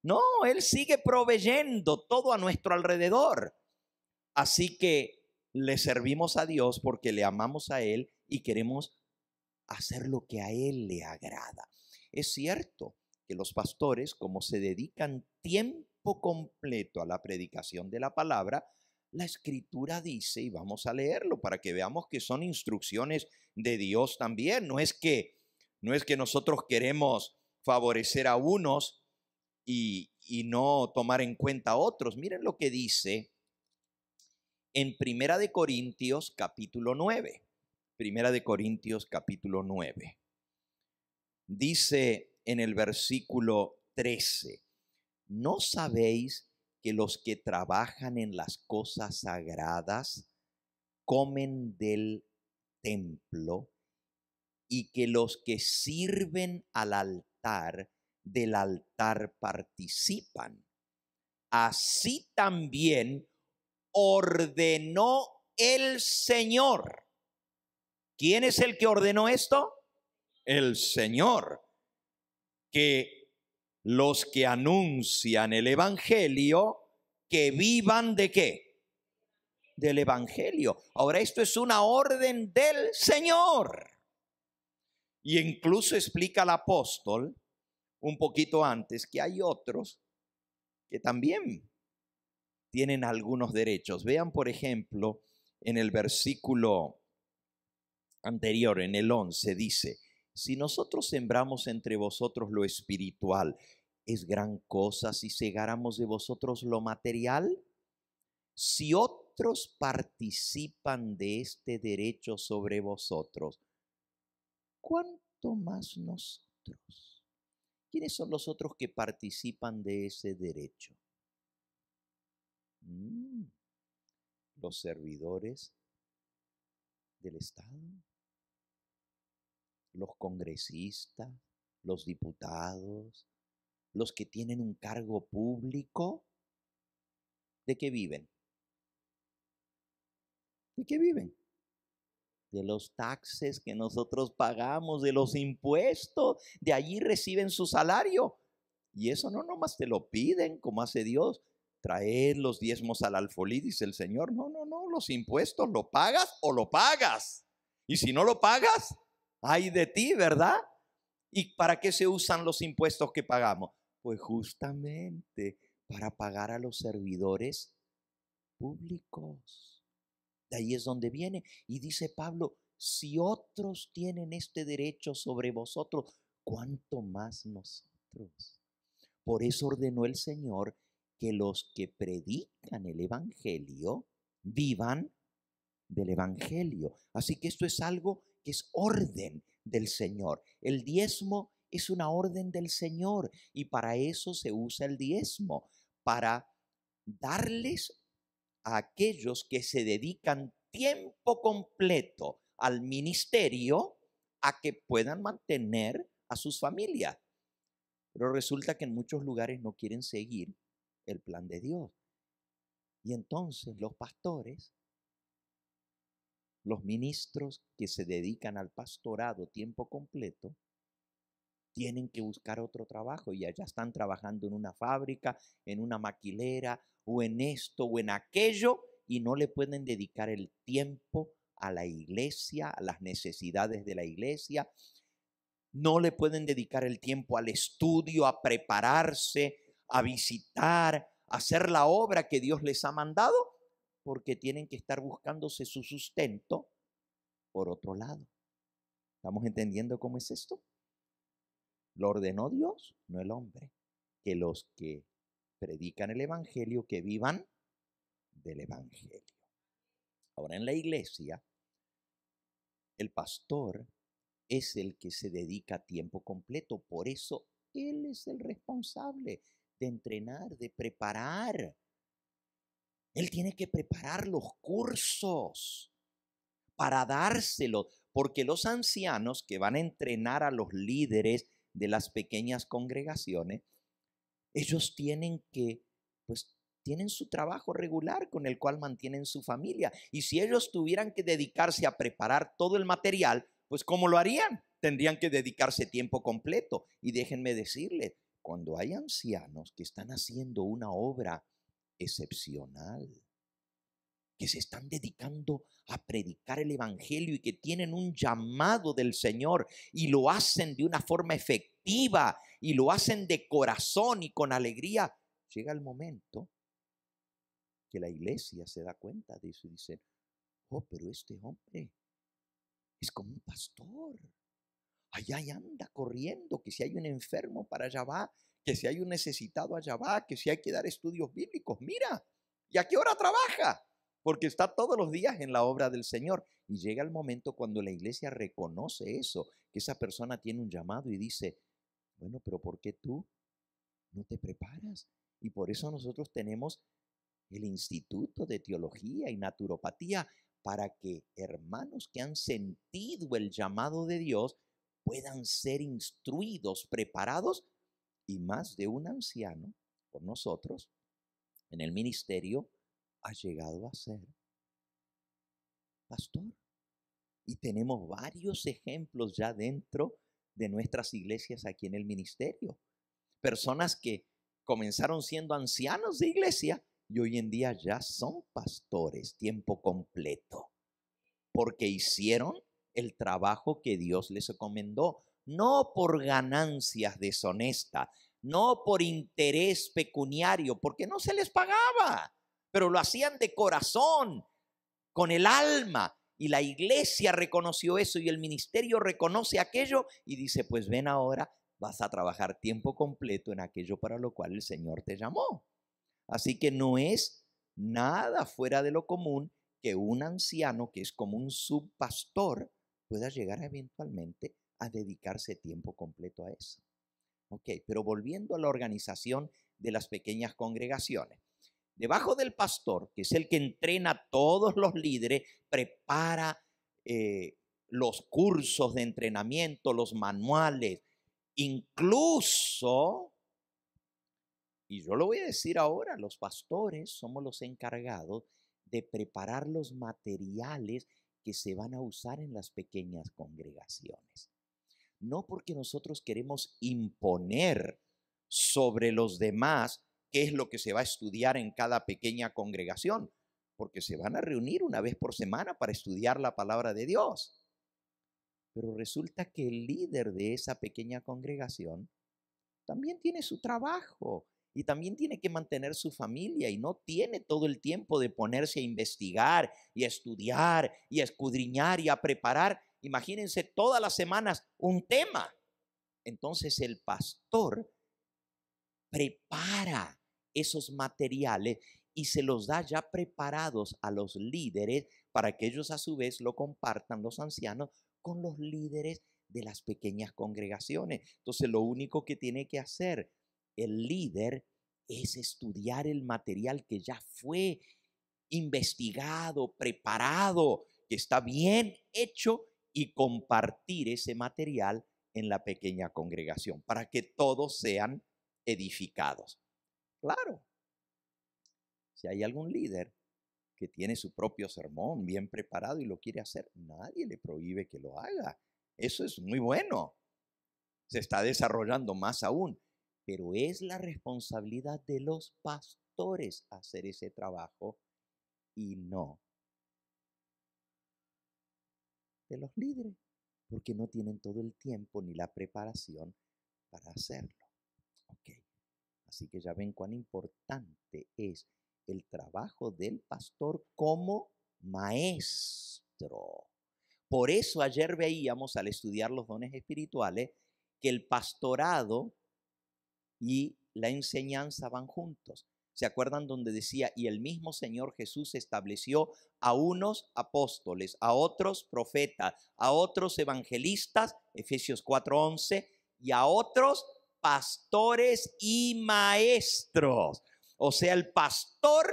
No, Él sigue proveyendo todo a nuestro alrededor. Así que le servimos a Dios porque le amamos a Él y queremos hacer lo que a Él le agrada. Es cierto que los pastores, como se dedican tiempo completo a la predicación de la palabra, la Escritura dice, y vamos a leerlo para que veamos que son instrucciones de Dios también. No es que nosotros queremos favorecer a unos y no tomar en cuenta a otros. Miren lo que dice en Primera de Corintios capítulo 9. Primera de Corintios capítulo 9. Dice en el versículo 13, ¿no sabéis que los que trabajan en las cosas sagradas comen del templo y que los que sirven al altar del altar participan. Así también ordenó el Señor. ¿Quién es el que ordenó esto? El Señor. Que los que anuncian el evangelio, que vivan ¿de qué? Del evangelio. Ahora, esto es una orden del Señor. Y incluso explica el apóstol un poquito antes que hay otros que también tienen algunos derechos. Vean, por ejemplo, en el versículo anterior, en el 11, dice: si nosotros sembramos entre vosotros lo espiritual, ¿es gran cosa si segáramos de vosotros lo material? Si otros participan de este derecho sobre vosotros, ¿cuánto más nosotros? ¿Quiénes son los otros que participan de ese derecho? Los servidores del Estado, los congresistas, los diputados, los que tienen un cargo público. ¿De qué viven? ¿De qué viven? De los taxes que nosotros pagamos, de los impuestos, de allí reciben su salario. Y eso no nomás te lo piden como hace Dios. Traer los diezmos al alfolí, dice el Señor. No, los impuestos lo pagas o lo pagas. Y si no lo pagas, ay de ti, ¿verdad? ¿Y para qué se usan los impuestos que pagamos? Pues justamente para pagar a los servidores públicos. De ahí es donde viene. Y dice Pablo: si otros tienen este derecho sobre vosotros, ¿cuánto más nosotros? Por eso ordenó el Señor que los que predican el evangelio vivan del evangelio. Así que esto es algo que es orden del Señor. El diezmo es una orden del Señor y para eso se usa el diezmo, para darles a aquellos que se dedican tiempo completo al ministerio a que puedan mantener a sus familias. Pero resulta que en muchos lugares no quieren seguir el plan de Dios. Y entonces los pastores, los ministros que se dedican al pastorado tiempo completo, tienen que buscar otro trabajo y allá están trabajando en una fábrica, en una maquilera o en esto o en aquello y no le pueden dedicar el tiempo a la iglesia, a las necesidades de la iglesia. No le pueden dedicar el tiempo al estudio, a prepararse, a visitar, a hacer la obra que Dios les ha mandado, porque tienen que estar buscándose su sustento por otro lado. ¿Estamos entendiendo cómo es esto? Lo ordenó Dios, no el hombre. Que los que predican el evangelio, que vivan del evangelio. Ahora, en la iglesia, el pastor es el que se dedica a tiempo completo. Por eso él es el responsable de entrenar, de preparar. Él tiene que preparar los cursos para dárselos, porque los ancianos que van a entrenar a los líderes de las pequeñas congregaciones, ellos tienen que, pues, tienen su trabajo regular con el cual mantienen su familia. Y si ellos tuvieran que dedicarse a preparar todo el material, pues ¿cómo lo harían? Tendrían que dedicarse tiempo completo. Y déjenme decirles, cuando hay ancianos que están haciendo una obra excepcional, que se están dedicando a predicar el evangelio y que tienen un llamado del Señor y lo hacen de una forma efectiva y lo hacen de corazón y con alegría, llega el momento que la iglesia se da cuenta de eso y dice: oh, pero este hombre es como un pastor. Allá anda corriendo, que si hay un enfermo para allá va, que si hay un necesitado allá va, que si hay que dar estudios bíblicos, mira, ¿y a qué hora trabaja? Porque está todos los días en la obra del Señor. Y llega el momento cuando la iglesia reconoce eso, que esa persona tiene un llamado y dice: bueno, pero ¿por qué tú no te preparas Y por eso nosotros tenemos el Instituto de Teología y Naturopatía, para que hermanos que han sentido el llamado de Dios puedan ser instruidos, preparados, y más de un anciano por nosotros en el ministerio ha llegado a ser pastor. Y tenemos varios ejemplos ya dentro de nuestras iglesias aquí en el ministerio. Personas que comenzaron siendo ancianos de iglesia y hoy en día ya son pastores tiempo completo, porque hicieron el trabajo que Dios les encomendó, no por ganancias deshonestas, no por interés pecuniario, porque no se les pagaba, pero lo hacían de corazón, con el alma. Y la iglesia reconoció eso y el ministerio reconoce aquello y dice, pues ven ahora, vas a trabajar tiempo completo en aquello para lo cual el Señor te llamó. Así que no es nada fuera de lo común que un anciano que es como un subpastor pueda llegar eventualmente a dedicarse tiempo completo a eso. Ok, pero volviendo a la organización de las pequeñas congregaciones. Debajo del pastor, que es el que entrena a todos los líderes, prepara los cursos de entrenamiento, los manuales, incluso, y yo lo voy a decir ahora, los pastores somos los encargados de preparar los materiales que se van a usar en las pequeñas congregaciones. No porque nosotros queremos imponer sobre los demás qué es lo que se va a estudiar en cada pequeña congregación, porque se van a reunir una vez por semana para estudiar la palabra de Dios. Pero resulta que el líder de esa pequeña congregación también tiene su trabajo y también tiene que mantener su familia y no tiene todo el tiempo de ponerse a investigar y a estudiar y a escudriñar y a preparar. Imagínense todas las semanas un tema. Entonces el pastor prepara esos materiales y se los da ya preparados a los líderes para que ellos a su vez lo compartan, los ancianos, con los líderes de las pequeñas congregaciones. Entonces lo único que tiene que hacer el líder es estudiar el material que ya fue investigado, preparado, que está bien hecho, y compartir ese material en la pequeña congregación para que todos sean edificados. Claro, si hay algún líder que tiene su propio sermón bien preparado y lo quiere hacer, nadie le prohíbe que lo haga. Eso es muy bueno. Se está desarrollando más aún, pero es la responsabilidad de los pastores hacer ese trabajo y no de los líderes, porque no tienen todo el tiempo ni la preparación para hacerlo. Ok, así que ya ven cuán importante es el trabajo del pastor como maestro. Por eso ayer veíamos al estudiar los dones espirituales que el pastorado y la enseñanza van juntos. ¿Se acuerdan donde decía, y el mismo Señor Jesús estableció a unos apóstoles, a otros profetas, a otros evangelistas, Efesios 4:11, y a otros pastores y maestros? O sea, el pastor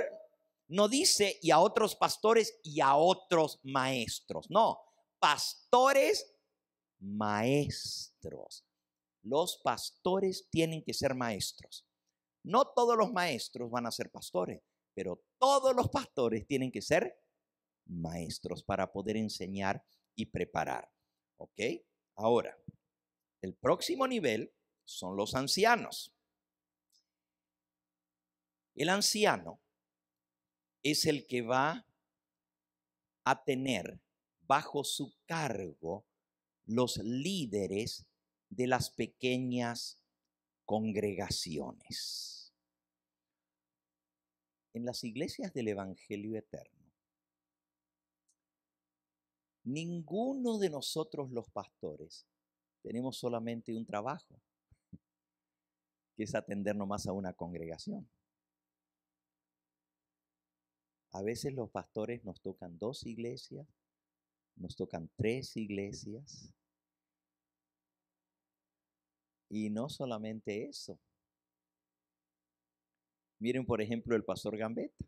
no dice y a otros pastores y a otros maestros. No, pastores, maestros. Los pastores tienen que ser maestros. No todos los maestros van a ser pastores, pero todos los pastores tienen que ser maestros para poder enseñar y preparar. ¿Ok? Ahora, el próximo nivel son los ancianos. El anciano es el que va a tener bajo su cargo los líderes de las pequeñas congregaciones. En las iglesias del Evangelio Eterno, ninguno de nosotros los pastores tenemos solamente un trabajo, que es atender nomás a una congregación. A veces los pastores nos tocan 2 iglesias, nos tocan 3 iglesias. Y no solamente eso. Miren, por ejemplo, el pastor Gambetta.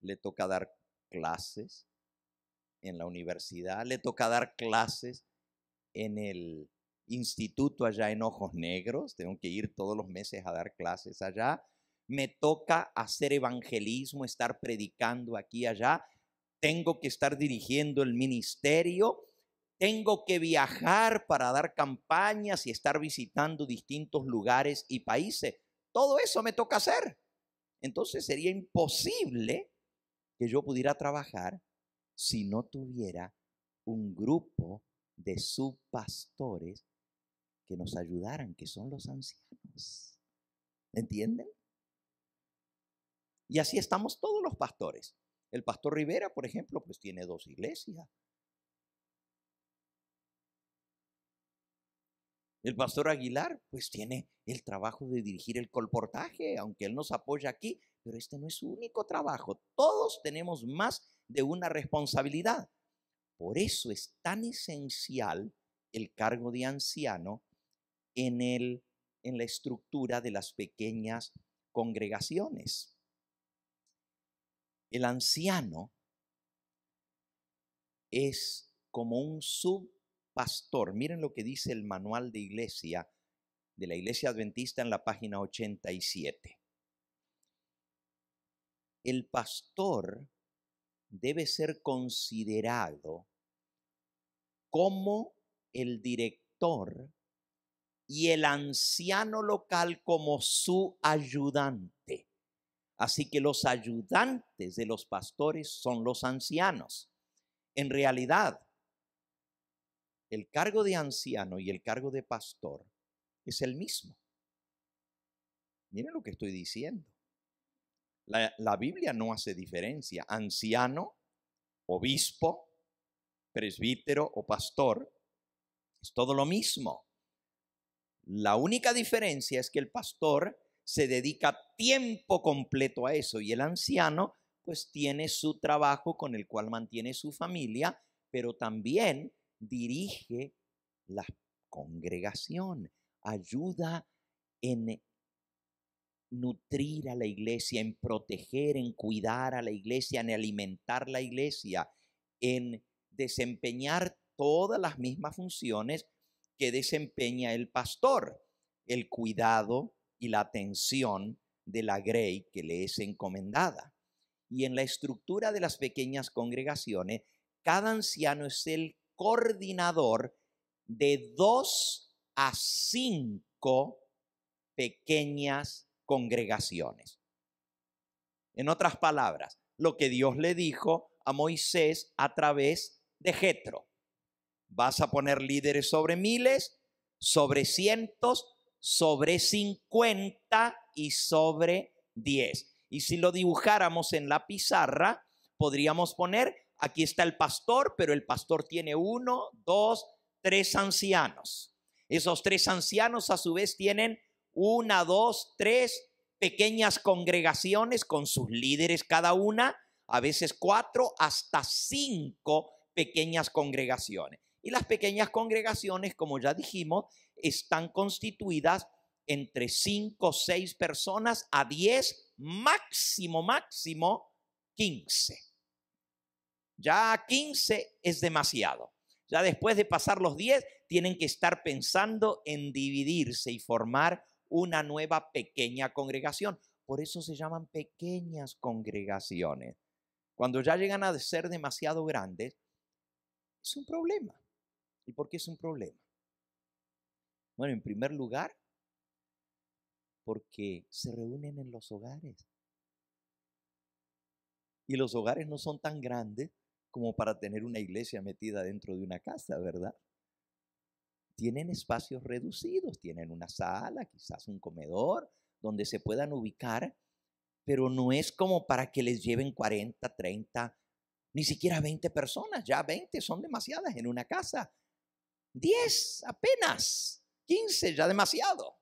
Le toca dar clases en la universidad, le toca dar clases en el instituto allá en Ojos Negros. Tengo que ir todos los meses a dar clases allá. Me toca hacer evangelismo, estar predicando aquí y allá. Tengo que estar dirigiendo el ministerio. Tengo que viajar para dar campañas y estar visitando distintos lugares y países. Todo eso me toca hacer. Entonces sería imposible que yo pudiera trabajar si no tuviera un grupo de subpastores que nos ayudaran, que son los ancianos. ¿Entienden? Y así estamos todos los pastores. El pastor Rivera, por ejemplo, pues tiene 2 iglesias. El pastor Aguilar, pues tiene el trabajo de dirigir el colportaje, aunque él nos apoya aquí, pero este no es su único trabajo. Todos tenemos más de una responsabilidad. Por eso es tan esencial el cargo de anciano en la estructura de las pequeñas congregaciones. El anciano es como un subpastor. Miren lo que dice el manual de la Iglesia Adventista en la página 87. El pastor debe ser considerado como el director y el anciano local como su ayudante. Así que los ayudantes de los pastores son los ancianos. En realidad, el cargo de anciano y el cargo de pastor es el mismo. Miren lo que estoy diciendo. La Biblia no hace diferencia. Anciano, obispo, presbítero o pastor, es todo lo mismo. La única diferencia es que el pastor se dedica tiempo completo a eso y el anciano pues tiene su trabajo con el cual mantiene su familia, pero también dirige la congregación, ayuda en nutrir a la iglesia, en proteger, en cuidar a la iglesia, en alimentar la iglesia, en desempeñar todas las mismas funciones que desempeña el pastor, el cuidado y la atención de la grey que le es encomendada. Y en la estructura de las pequeñas congregaciones, cada anciano es el coordinador de 2 a 5 pequeñas congregaciones. En otras palabras, lo que Dios le dijo a Moisés a través de Jetro: vas a poner líderes sobre miles, sobre cientos, sobre 50 y sobre 10. Y si lo dibujáramos en la pizarra, podríamos poner, aquí está el pastor, pero el pastor tiene 1, 2, 3 ancianos. Esos 3 ancianos a su vez tienen 1, 2, 3 pequeñas congregaciones con sus líderes cada una, a veces 4 hasta 5 pequeñas congregaciones. Y las pequeñas congregaciones, como ya dijimos, están constituidas entre 5 o 6 personas a 10, máximo 15. Ya 15 es demasiado. Ya después de pasar los 10, tienen que estar pensando en dividirse y formar una nueva pequeña congregación. Por eso se llaman pequeñas congregaciones. Cuando ya llegan a ser demasiado grandes, es un problema. ¿Y por qué es un problema? Bueno, en primer lugar, porque se reúnen en los hogares. Y los hogares no son tan grandes como para tener una iglesia metida dentro de una casa, ¿verdad? Tienen espacios reducidos, tienen una sala, quizás un comedor, donde se puedan ubicar, pero no es como para que les lleven 40, 30, ni siquiera 20 personas. Ya 20 son demasiadas en una casa. 10 apenas, 15 ya demasiado.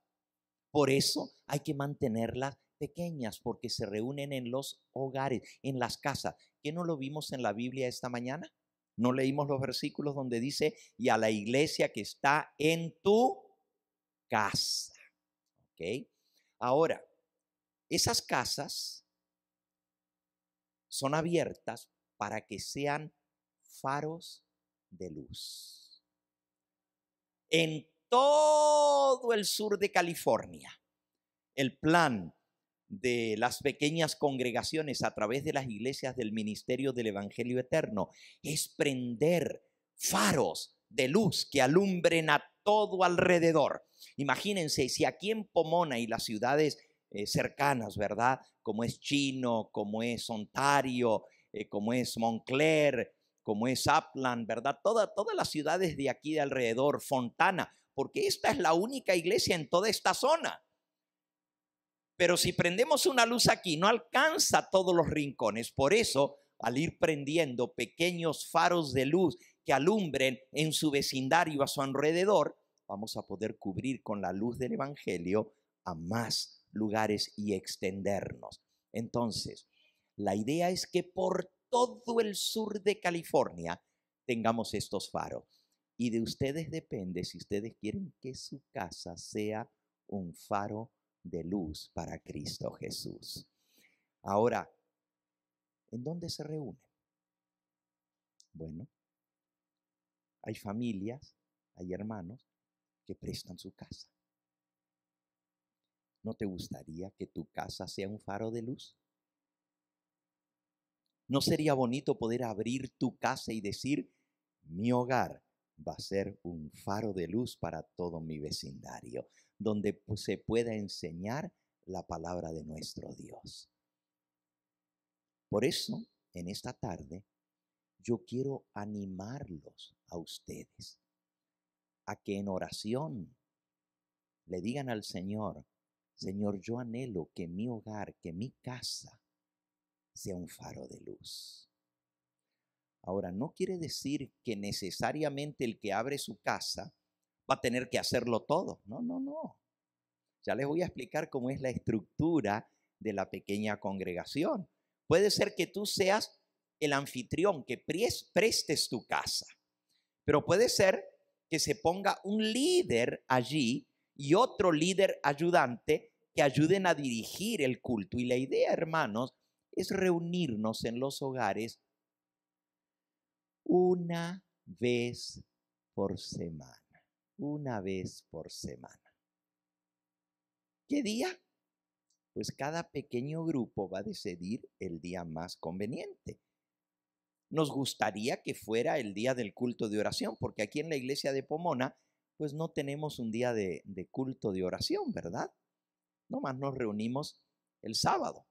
Por eso hay que mantenerlas pequeñas, porque se reúnen en los hogares, en las casas. ¿Qué no lo vimos en la Biblia esta mañana? ¿No leímos los versículos donde dice, y a la iglesia que está en tu casa? ¿Ok? Ahora, Esas casas son abiertas para que sean faros de luz. En todo el sur de California, el plan de las pequeñas congregaciones a través de las iglesias del ministerio del Evangelio Eterno es prender faros de luz que alumbren a todo alrededor. Imagínense si aquí en Pomona y las ciudades cercanas, ¿verdad? Como es Chino, como es Ontario, como es Montclair, como es Upland, ¿verdad? Todas las ciudades de aquí de alrededor, Fontana, porque esta es la única iglesia en toda esta zona. Pero si prendemos una luz aquí, no alcanza todos los rincones. Por eso, al ir prendiendo pequeños faros de luz que alumbren en su vecindario, a su alrededor, vamos a poder cubrir con la luz del Evangelio a más lugares y extendernos. Entonces, la idea es que por todo el sur de California tengamos estos faros. Y de ustedes depende si ustedes quieren que su casa sea un faro de luz para Cristo Jesús. Ahora, ¿en dónde se reúnen? Bueno, hay familias, hay hermanos que prestan su casa. ¿No te gustaría que tu casa sea un faro de luz? ¿No sería bonito poder abrir tu casa y decir, mi hogar va a ser un faro de luz para todo mi vecindario, donde se pueda enseñar la palabra de nuestro Dios? Por eso, en esta tarde, yo quiero animarlos a ustedes a que en oración le digan al Señor, Señor, yo anhelo que mi hogar, que mi casa sea un faro de luz. Ahora, no quiere decir que necesariamente el que abre su casa va a tener que hacerlo todo. No. Ya les voy a explicar cómo es la estructura de la pequeña congregación. Puede ser que tú seas el anfitrión, que prestes tu casa, pero puede ser que se ponga un líder allí y otro líder ayudante que ayuden a dirigir el culto. Y la idea, hermanos, es reunirnos en los hogares una vez por semana. Una vez por semana. ¿Qué día? Pues cada pequeño grupo va a decidir el día más conveniente. Nos gustaría que fuera el día del culto de oración, porque aquí en la iglesia de Pomona, pues no tenemos un día de culto de oración, ¿verdad? Nomás nos reunimos el sábado.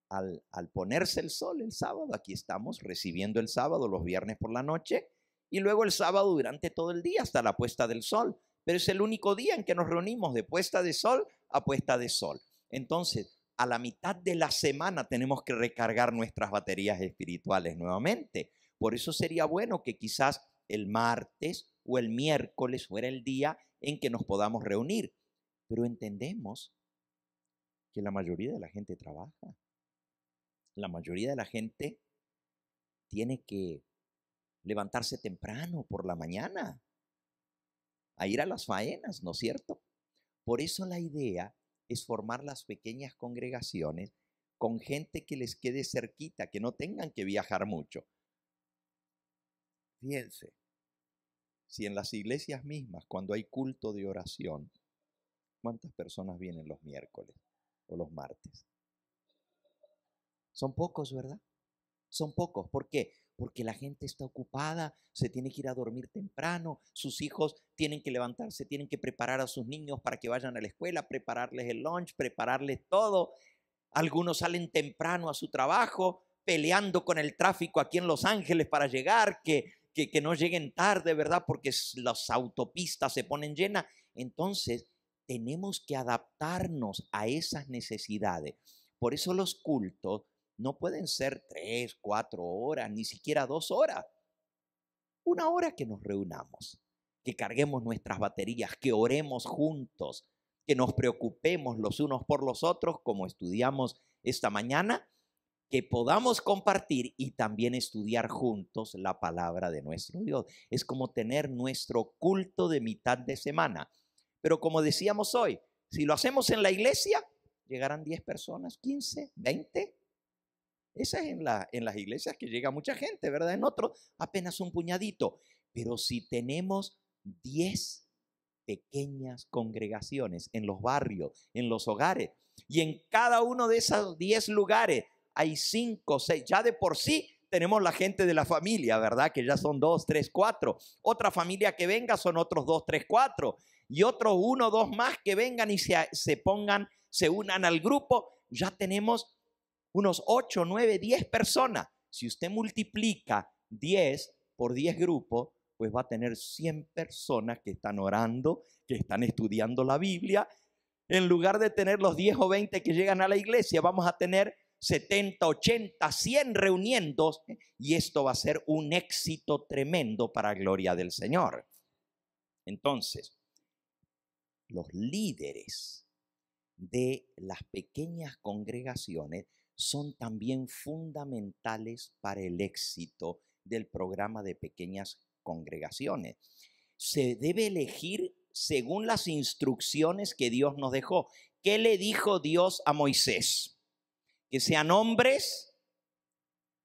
Al ponerse el sol el sábado, aquí estamos recibiendo el sábado los viernes por la noche y luego el sábado durante todo el día hasta la puesta del sol. Pero es el único día en que nos reunimos de puesta de sol a puesta de sol. Entonces, a la mitad de la semana tenemos que recargar nuestras baterías espirituales nuevamente. Por eso sería bueno que quizás el martes o el miércoles fuera el día en que nos podamos reunir. Pero entendemos que la mayoría de la gente trabaja. La mayoría de la gente tiene que levantarse temprano por la mañana a ir a las faenas, ¿no es cierto? Por eso la idea es formar las pequeñas congregaciones con gente que les quede cerquita, que no tengan que viajar mucho. Fíjense, si en las iglesias mismas, cuando hay culto de oración, ¿cuántas personas vienen los miércoles o los martes? Son pocos, ¿verdad? Son pocos. ¿Por qué? Porque la gente está ocupada, se tiene que ir a dormir temprano, sus hijos tienen que levantarse, tienen que preparar a sus niños para que vayan a la escuela, prepararles el lunch, prepararles todo. Algunos salen temprano a su trabajo, peleando con el tráfico aquí en Los Ángeles para llegar, que no lleguen tarde, ¿verdad? Porque las autopistas se ponen llenas. Entonces, tenemos que adaptarnos a esas necesidades. Por eso los cultos no pueden ser 3, 4 horas, ni siquiera 2 horas. 1 hora que nos reunamos, que carguemos nuestras baterías, que oremos juntos, que nos preocupemos los unos por los otros, como estudiamos esta mañana, que podamos compartir y también estudiar juntos la palabra de nuestro Dios. Es como tener nuestro culto de mitad de semana. Pero como decíamos hoy, si lo hacemos en la iglesia, llegarán 10 personas, 15, 20. Esa es en las iglesias que llega mucha gente, ¿verdad? En otros apenas un puñadito. Pero si tenemos 10 pequeñas congregaciones en los barrios, en los hogares, y en cada uno de esos 10 lugares hay 5, 6, ya de por sí tenemos la gente de la familia, ¿verdad? Que ya son 2, 3, 4. Otra familia que venga son otros 2, 3, 4. Y otros 1, 2 más que vengan y se unan al grupo. Ya tenemos unos 8, 9, 10 personas. Si usted multiplica 10 por 10 grupos, pues va a tener 100 personas que están orando, que están estudiando la Biblia. En lugar de tener los 10 o 20 que llegan a la iglesia, vamos a tener 70, 80, 100 reuniéndose, y esto va a ser un éxito tremendo para gloria del Señor. Entonces, los líderes de las pequeñas congregaciones son también fundamentales para el éxito del programa de pequeñas congregaciones. Se debe elegir según las instrucciones que Dios nos dejó. ¿Qué le dijo Dios a Moisés? Que sean hombres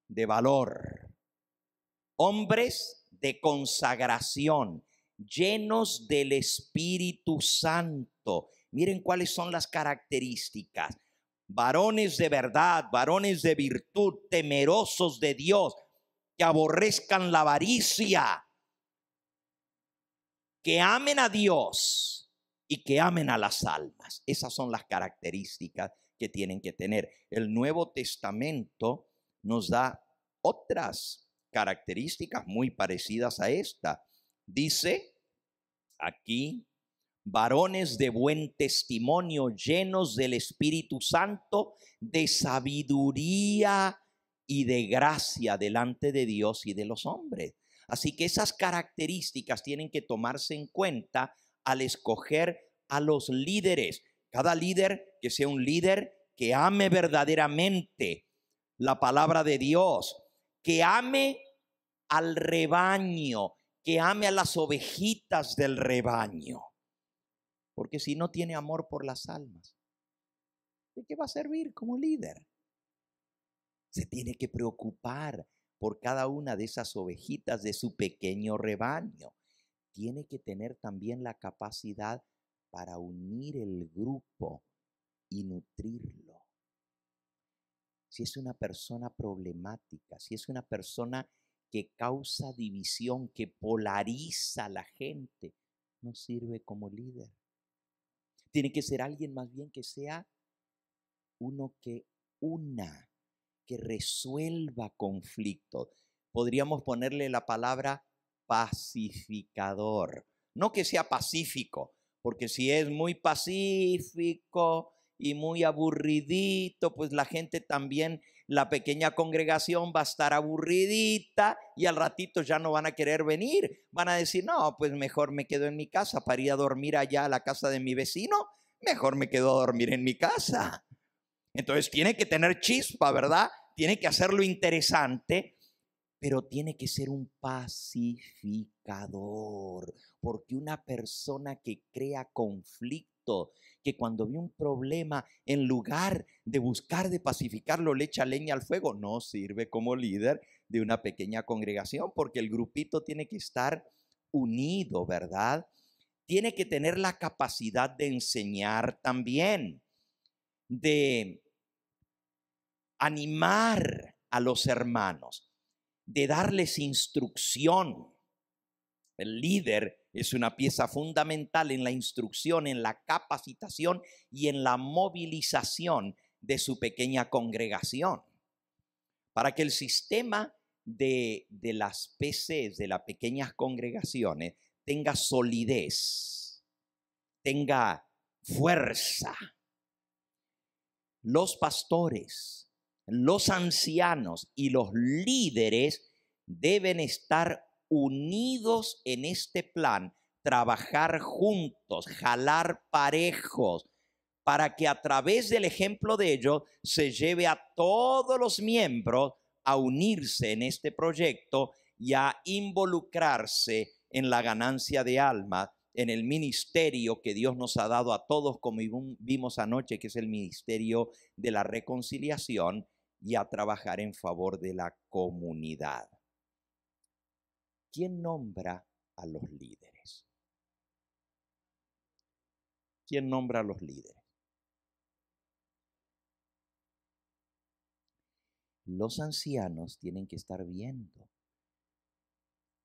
de valor, hombres de consagración, llenos del Espíritu Santo. Miren cuáles son las características. Varones de verdad, varones de virtud, temerosos de Dios, que aborrezcan la avaricia, que amen a Dios y que amen a las almas. Esas son las características que tienen que tener. El Nuevo Testamento nos da otras características muy parecidas a esta. Dice aquí, varones de buen testimonio, llenos del Espíritu Santo, de sabiduría y de gracia delante de Dios y de los hombres. Así que esas características tienen que tomarse en cuenta al escoger a los líderes. Cada líder que sea un líder que ame verdaderamente la palabra de Dios, que ame al rebaño, que ame a las ovejitas del rebaño. Porque si no tiene amor por las almas, ¿de qué va a servir como líder? Se tiene que preocupar por cada una de esas ovejitas de su pequeño rebaño. Tiene que tener también la capacidad para unir el grupo y nutrirlo. Si es una persona problemática, si es una persona que causa división, que polariza a la gente, no sirve como líder. Tiene que ser alguien más bien que sea uno que una, que resuelva conflictos. Podríamos ponerle la palabra pacificador. No que sea pacífico, porque si es muy pacífico y muy aburridito, pues la gente también, la pequeña congregación va a estar aburridita y al ratito ya no van a querer venir. Van a decir, no, pues mejor me quedo en mi casa para ir a dormir allá a la casa de mi vecino. Mejor me quedo a dormir en mi casa. Entonces tiene que tener chispa, ¿verdad? Tiene que hacerlo interesante, pero tiene que ser un pacificador. Porque una persona que crea conflicto, que cuando ve un problema, en lugar de buscar de pacificarlo, le echa leña al fuego, no sirve como líder de una pequeña congregación, porque el grupito tiene que estar unido, ¿verdad? Tiene que tener la capacidad de enseñar también, de animar a los hermanos, de darles instrucción. El líder es una pieza fundamental en la instrucción, en la capacitación y en la movilización de su pequeña congregación. Para que el sistema de las PCs, de las pequeñas congregaciones, tenga solidez, tenga fuerza, los pastores, los ancianos y los líderes deben estar unidos en este plan, trabajar juntos, jalar parejos, para que a través del ejemplo de ellos se lleve a todos los miembros a unirse en este proyecto y a involucrarse en la ganancia de almas en el ministerio que Dios nos ha dado a todos, como vimos anoche, que es el ministerio de la reconciliación, y a trabajar en favor de la comunidad. ¿Quién nombra a los líderes? ¿Quién nombra a los líderes? Los ancianos tienen que estar viendo,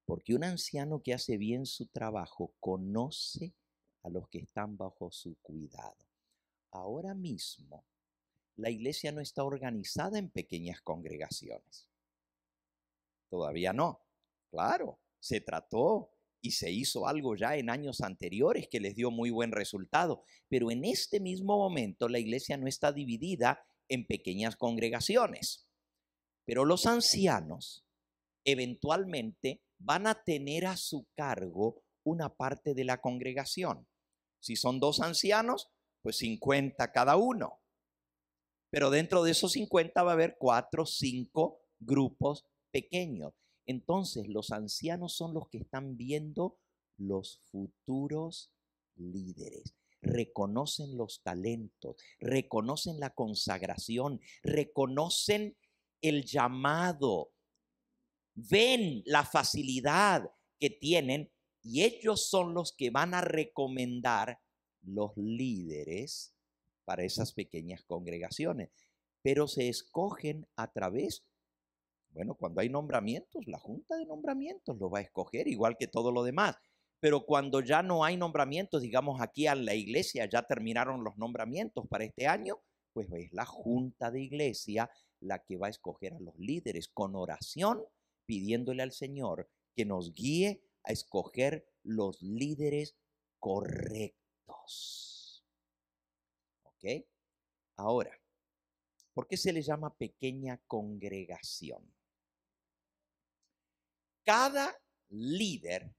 porque un anciano que hace bien su trabajo conoce a los que están bajo su cuidado. Ahora mismo, la iglesia no está organizada en pequeñas congregaciones. Todavía no. Claro, se trató y se hizo algo ya en años anteriores que les dio muy buen resultado. Pero en este mismo momento la iglesia no está dividida en pequeñas congregaciones. Pero los ancianos eventualmente van a tener a su cargo una parte de la congregación. Si son 2 ancianos, pues 50 cada uno. Pero dentro de esos 50 va a haber 4 o 5 grupos pequeños. Entonces los ancianos son los que están viendo los futuros líderes. Reconocen los talentos, reconocen la consagración, reconocen el llamado, ven la facilidad que tienen, y ellos son los que van a recomendar los líderes para esas pequeñas congregaciones. Pero se escogen a través, cuando hay nombramientos, la junta de nombramientos lo va a escoger, igual que todo lo demás. Pero cuando ya no hay nombramientos, digamos aquí a la iglesia ya terminaron los nombramientos para este año, pues es la junta de iglesia la que va a escoger a los líderes con oración, pidiéndole al Señor que nos guíe a escoger los líderes correctos. ¿Ok? Ahora, ¿por qué se le llama pequeña congregación? Cada líder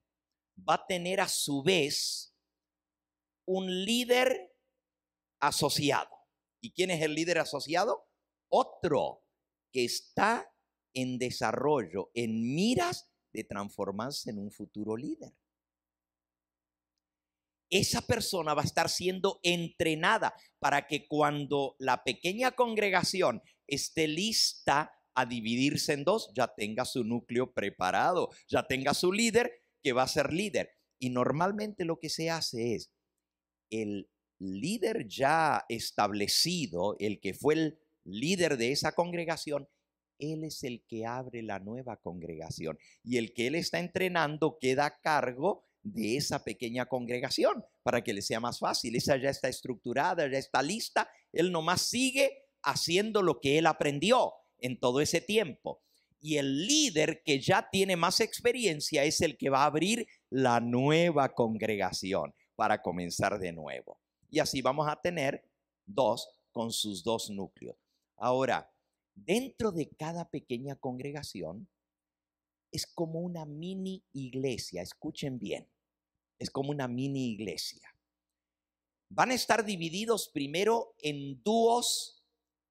va a tener a su vez un líder asociado. ¿Y quién es el líder asociado? Otro que está en desarrollo, en miras de transformarse en un futuro líder. Esa persona va a estar siendo entrenada para que cuando la pequeña congregación esté lista a dividirse en 2, ya tenga su núcleo preparado, ya tenga su líder que va a ser líder. Y normalmente lo que se hace es, el líder ya establecido, el que fue el líder de esa congregación, él es el que abre la nueva congregación. Y el que él está entrenando queda a cargo de esa pequeña congregación para que le sea más fácil. Esa ya está estructurada, ya está lista. Él nomás sigue haciendo lo que él aprendió en todo ese tiempo. Y el líder que ya tiene más experiencia es el que va a abrir la nueva congregación para comenzar de nuevo. Y así vamos a tener 2 con sus 2 núcleos. Ahora, dentro de cada pequeña congregación es como una mini iglesia. Escuchen bien, es como una mini iglesia. Van a estar divididos primero en dúos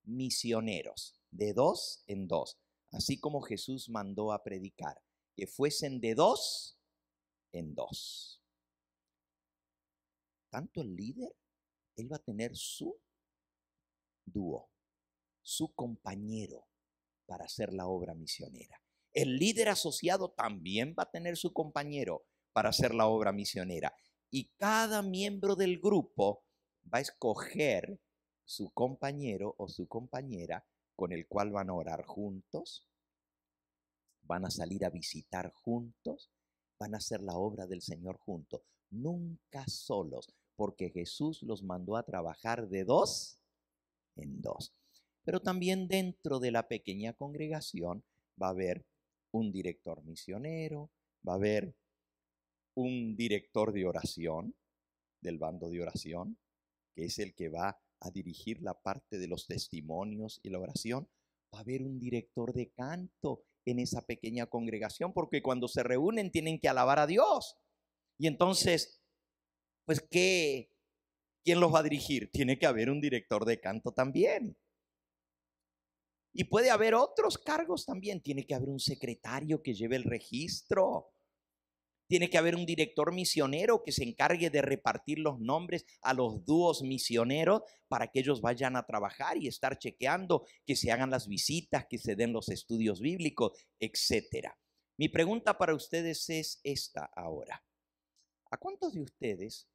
misioneros, de 2 en 2, así como Jesús mandó a predicar, que fuesen de 2 en 2. Tanto el líder, él va a tener su dúo, su compañero para hacer la obra misionera. El líder asociado también va a tener su compañero para hacer la obra misionera. Y cada miembro del grupo va a escoger su compañero o su compañera con el cual van a orar juntos, van a salir a visitar juntos, van a hacer la obra del Señor juntos. Nunca solos, porque Jesús los mandó a trabajar de 2 en 2. Pero también dentro de la pequeña congregación va a haber un director misionero, va a haber un director de oración, del bando de oración, que es el que va a dirigir la parte de los testimonios y la oración. Va a haber un director de canto en esa pequeña congregación, porque cuando se reúnen tienen que alabar a Dios. Y entonces, pues, ¿quién los va a dirigir? Tiene que haber un director de canto también. Y puede haber otros cargos también. Tiene que haber un secretario que lleve el registro. Tiene que haber un director misionero que se encargue de repartir los nombres a los dúos misioneros para que ellos vayan a trabajar y estar chequeando que se hagan las visitas, que se den los estudios bíblicos, etc. Mi pregunta para ustedes es esta ahora. ¿A cuántos de ustedes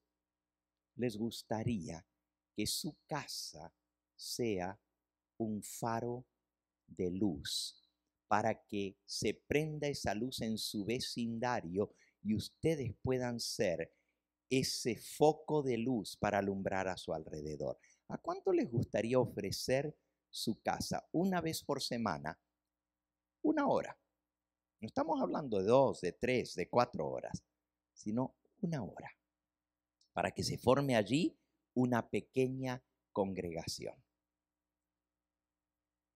les gustaría que su casa sea un faro de luz para que se prenda esa luz en su vecindario y ustedes puedan ser ese foco de luz para alumbrar a su alrededor? ¿A cuánto les gustaría ofrecer su casa una vez por semana? 1 hora. No estamos hablando de 2, de 3, de 4 horas, sino 1 hora, para que se forme allí una pequeña congregación.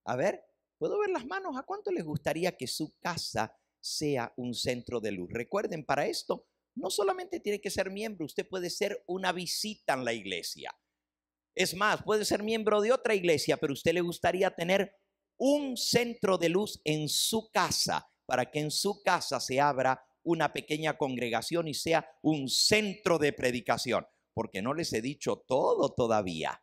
A ver, ¿puedo ver las manos? ¿A cuánto les gustaría que su casa sea un centro de luz? Recuerden, para esto no solamente tiene que ser miembro, usted puede ser una visita en la iglesia. Es más, puede ser miembro de otra iglesia, pero a usted le gustaría tener un centro de luz en su casa, para que en su casa se abra una pequeña congregación y sea un centro de predicación. Porque no les he dicho todo todavía.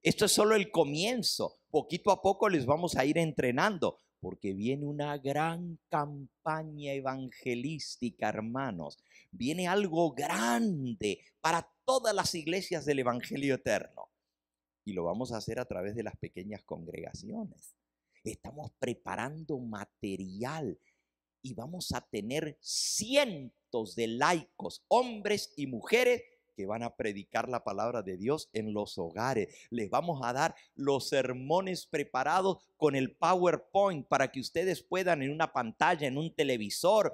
Esto es solo el comienzo. Poquito a poco les vamos a ir entrenando, porque viene una gran campaña evangelística, hermanos. Viene algo grande para todas las iglesias del Evangelio eterno. Y lo vamos a hacer a través de las pequeñas congregaciones. Estamos preparando material y vamos a tener cientos de laicos, hombres y mujeres, que van a predicar la palabra de Dios en los hogares. Les vamos a dar los sermones preparados con el PowerPoint para que ustedes puedan en una pantalla, en un televisor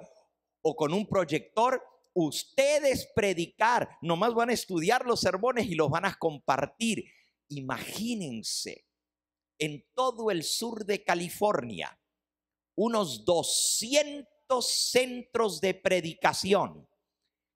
o con un proyector, ustedes predicar. Nomás van a estudiar los sermones y los van a compartir. Imagínense, en todo el sur de California, unos 200 centros de predicación,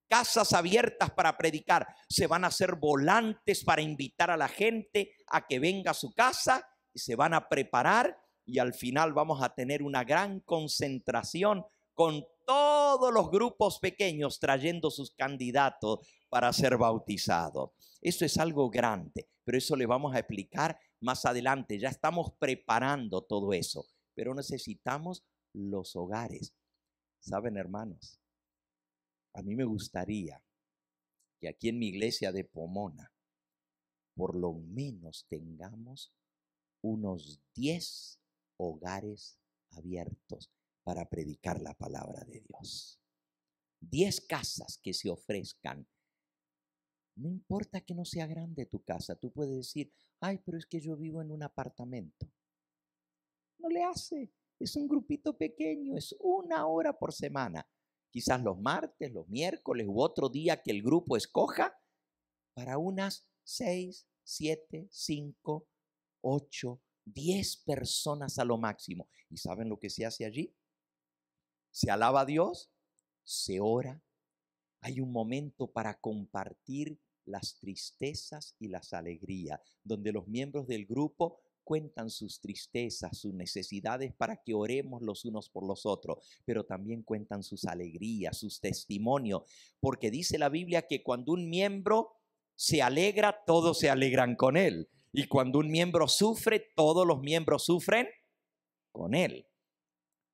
casas abiertas para predicar. Se van a hacer volantes para invitar a la gente a que venga a su casa y se van a preparar, y al final vamos a tener una gran concentración con todos los grupos pequeños trayendo sus candidatos para ser bautizados. Eso es algo grande, pero eso le vamos a explicar más adelante. Ya estamos preparando todo eso, pero necesitamos los hogares. ¿Saben, hermanos? A mí me gustaría que aquí en mi iglesia de Pomona por lo menos tengamos unos 10 hogares abiertos para predicar la palabra de Dios. 10 casas que se ofrezcan. No importa que no sea grande tu casa. Tú puedes decir, ay, pero es que yo vivo en un apartamento. No le hace. Es un grupito pequeño, es 1 hora por semana. Quizás los martes, los miércoles u otro día que el grupo escoja, para unas 6, 7, 5, 8, 10 personas a lo máximo. ¿Y saben lo que se hace allí? Se alaba a Dios, se ora. Hay un momento para compartir las tristezas y las alegrías, donde los miembros del grupo cuentan sus tristezas, sus necesidades, para que oremos los unos por los otros, pero también cuentan sus alegrías, sus testimonios, porque dice la Biblia que cuando un miembro se alegra, todos se alegran con él, y cuando un miembro sufre, todos los miembros sufren con él.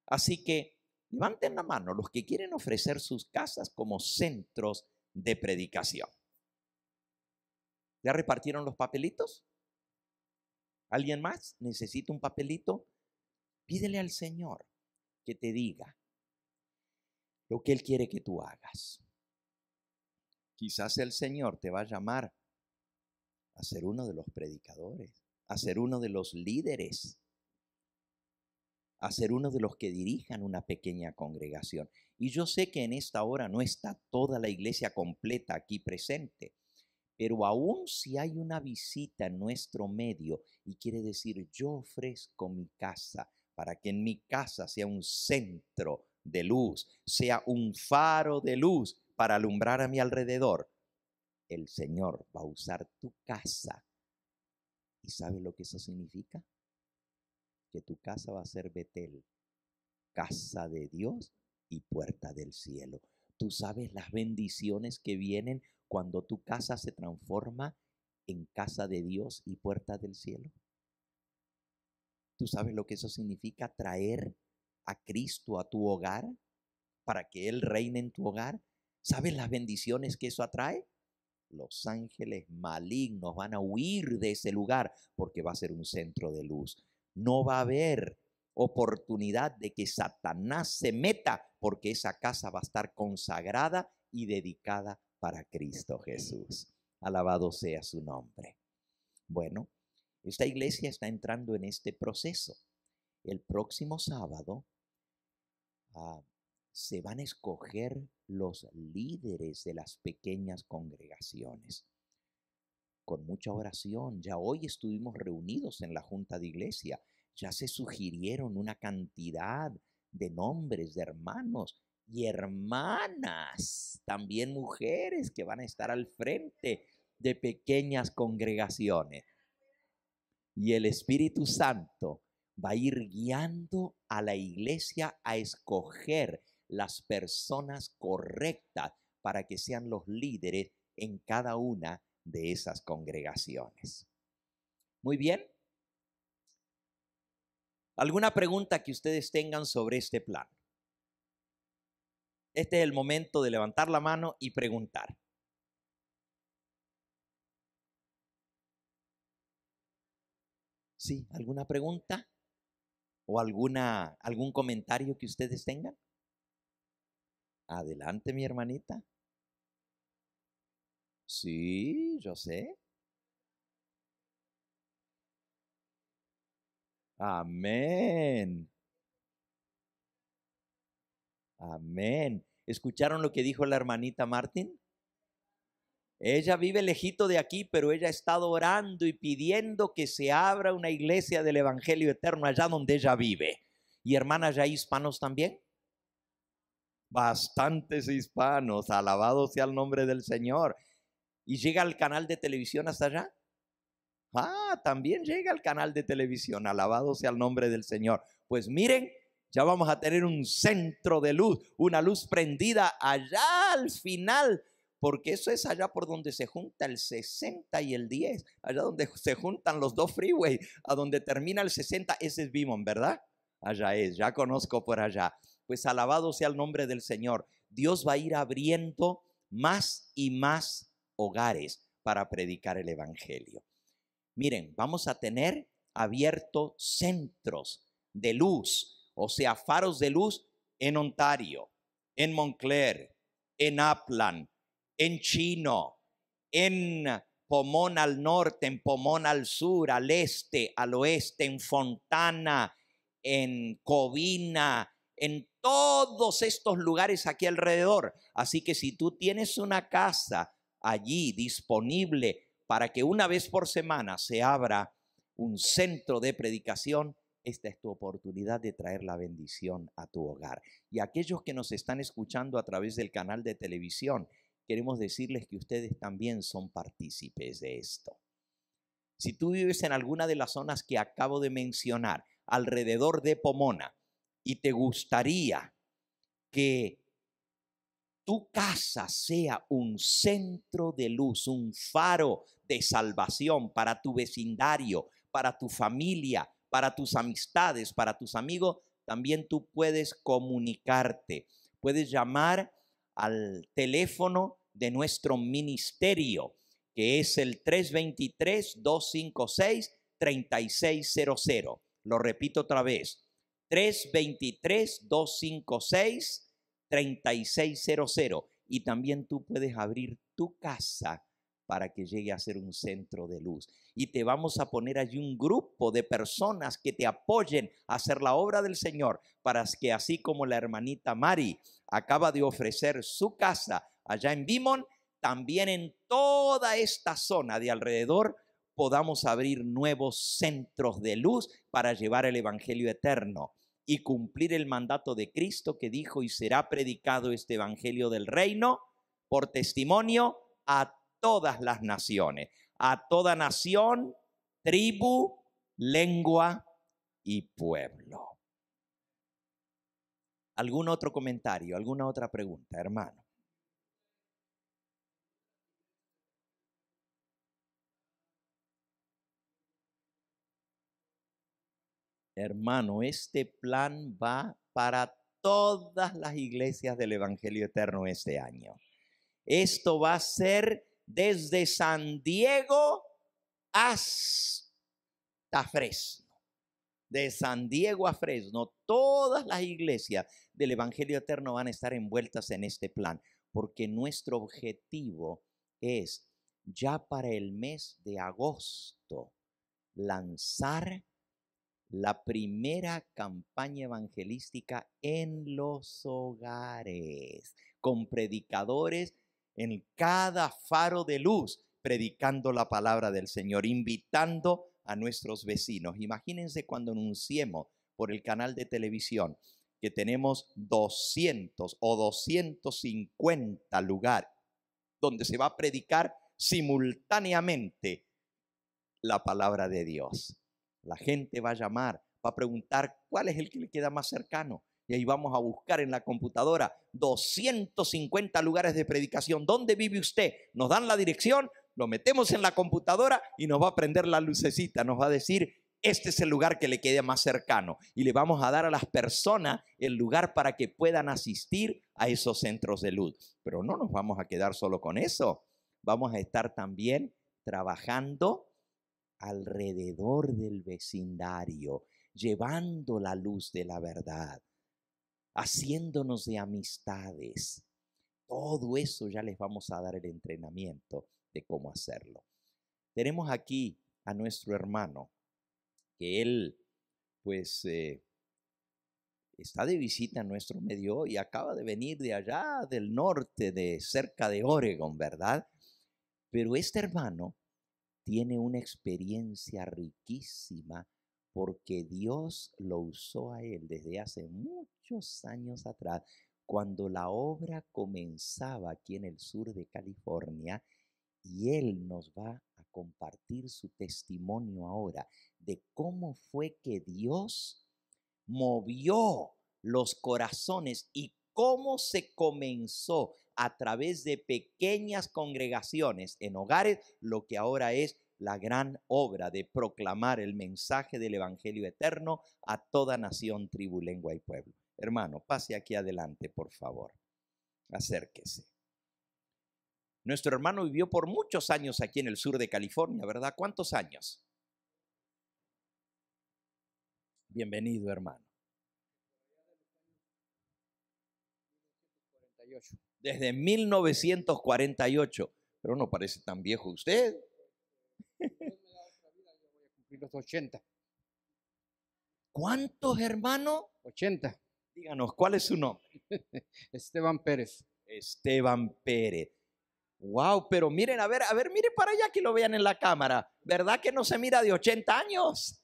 Así que levanten la mano los que quieren ofrecer sus casas como centros de predicación. ¿Ya repartieron los papelitos? ¿Alguien más necesita un papelito? Pídele al Señor que te diga lo que Él quiere que tú hagas. Quizás el Señor te va a llamar a ser uno de los predicadores, a ser uno de los líderes, a ser uno de los que dirijan una pequeña congregación. Y yo sé que en esta hora no está toda la iglesia completa aquí presente, pero aún si hay una visita en nuestro medio y quiere decir, yo ofrezco mi casa para que en mi casa sea un centro de luz, sea un faro de luz para alumbrar a mi alrededor, el Señor va a usar tu casa. ¿Y sabe lo que eso significa? Que tu casa va a ser Betel, casa de Dios y puerta del cielo. ¿Tú sabes las bendiciones que vienen cuando tu casa se transforma en casa de Dios y puerta del cielo? ¿Tú sabes lo que eso significa, traer a Cristo a tu hogar para que Él reine en tu hogar? ¿Sabes las bendiciones que eso atrae? Los ángeles malignos van a huir de ese lugar porque va a ser un centro de luz. No va a haber oportunidad de que Satanás se meta porque esa casa va a estar consagrada y dedicada para Cristo Jesús. Alabado sea su nombre. Bueno, esta iglesia está entrando en este proceso. El próximo sábado se van a escoger los líderes de las pequeñas congregaciones. Con mucha oración, ya hoy estuvimos reunidos en la junta de iglesia, ya se sugirieron una cantidad de nombres de hermanos y hermanas, también mujeres que van a estar al frente de pequeñas congregaciones. Y el Espíritu Santo va a ir guiando a la iglesia a escoger las personas correctas para que sean los líderes en cada una de esas congregaciones. Muy bien. ¿Alguna pregunta que ustedes tengan sobre este plan? Este es el momento de levantar la mano y preguntar. ¿Sí? ¿Alguna pregunta? ¿O algún comentario que ustedes tengan? Adelante, mi hermanita. Sí, yo sé. Amén. Amén. ¿Escucharon lo que dijo la hermanita Martín? Ella vive lejito de aquí, pero ella ha estado orando y pidiendo que se abra una iglesia del Evangelio Eterno allá donde ella vive. ¿Y hermanas, ya hay hispanos también? Bastantes hispanos, alabado sea el nombre del Señor. ¿Y llega al canal de televisión hasta allá? También llega al canal de televisión, alabado sea el nombre del Señor. Pues miren, ya vamos a tener un centro de luz, una luz prendida allá al final, porque eso es allá por donde se junta el 60 y el 10, allá donde se juntan los dos freeways, a donde termina el 60, ese es Beaumont, ¿verdad? Allá es, ya conozco por allá. Pues alabado sea el nombre del Señor. Dios va a ir abriendo más y más hogares para predicar el Evangelio. Miren, vamos a tener abiertos centros de luz, o sea, faros de luz en Ontario, en Montclair, en Upland, en Chino, en Pomona al norte, en Pomona al sur, al este, al oeste, en Fontana, en Covina, en todos estos lugares aquí alrededor. Así que si tú tienes una casa allí disponible para que una vez por semana se abra un centro de predicación, esta es tu oportunidad de traer la bendición a tu hogar. Y a aquellos que nos están escuchando a través del canal de televisión, queremos decirles que ustedes también son partícipes de esto. Si tú vives en alguna de las zonas que acabo de mencionar, alrededor de Pomona, y te gustaría que tu casa sea un centro de luz, un faro de salvación para tu vecindario, para tu familia, para tus amistades, para tus amigos, también tú puedes comunicarte. Puedes llamar al teléfono de nuestro ministerio, que es el 323-256-3600. Lo repito otra vez, 323-256-3600. Y también tú puedes abrir tu casa para que llegue a ser un centro de luz. Y te vamos a poner allí un grupo de personas que te apoyen a hacer la obra del Señor, para que así como la hermanita Mari acaba de ofrecer su casa allá en Beaumont, también en toda esta zona de alrededor podamos abrir nuevos centros de luz para llevar el Evangelio eterno y cumplir el mandato de Cristo, que dijo: y será predicado este Evangelio del reino por testimonio a todas las naciones, a toda nación, tribu, lengua y pueblo. ¿Algún otro comentario, alguna otra pregunta, hermano? Hermano, este plan va para todas las iglesias del Evangelio Eterno este año. Esto va a ser desde San Diego hasta Fresno. De San Diego a Fresno, todas las iglesias del Evangelio Eterno van a estar envueltas en este plan, porque nuestro objetivo es ya para el mes de agosto lanzar la primera campaña evangelística en los hogares, con predicadores en cada faro de luz, predicando la palabra del Señor, invitando a nuestros vecinos. Imagínense cuando anunciemos por el canal de televisión que tenemos 200 o 250 lugares donde se va a predicar simultáneamente la palabra de Dios. La gente va a llamar, va a preguntar cuál es el que le queda más cercano. Y ahí vamos a buscar en la computadora 250 lugares de predicación. ¿Dónde vive usted? Nos dan la dirección, lo metemos en la computadora y nos va a prender la lucecita. Nos va a decir, este es el lugar que le quede más cercano. Y le vamos a dar a las personas el lugar para que puedan asistir a esos centros de luz. Pero no nos vamos a quedar solo con eso. Vamos a estar también trabajando alrededor del vecindario, llevando la luz de la verdad, haciéndonos de amistades. Todo eso ya les vamos a dar el entrenamiento de cómo hacerlo. Tenemos aquí a nuestro hermano, que él pues está de visita en nuestro medio y acaba de venir de allá del norte, de cerca de Oregon, ¿verdad? Pero este hermano tiene una experiencia riquísima porque Dios lo usó a él desde hace muchos años atrás, cuando la obra comenzaba aquí en el sur de California, y él nos va a compartir su testimonio ahora de cómo fue que Dios movió los corazones y cómo se comenzó a través de pequeñas congregaciones en hogares, lo que ahora es la gran obra de proclamar el mensaje del Evangelio Eterno a toda nación, tribu, lengua y pueblo. Hermano, pase aquí adelante, por favor. Acérquese. Nuestro hermano vivió por muchos años aquí en el sur de California, ¿verdad? ¿Cuántos años? Bienvenido, hermano. Desde 1948. Pero no parece tan viejo usted. Los 80. ¿Cuántos, hermano? 80. Díganos, ¿cuál es su nombre? Esteban Pérez. Esteban Pérez. Wow, pero miren, a ver, mire para allá que lo vean en la cámara. ¿Verdad que no se mira de 80 años?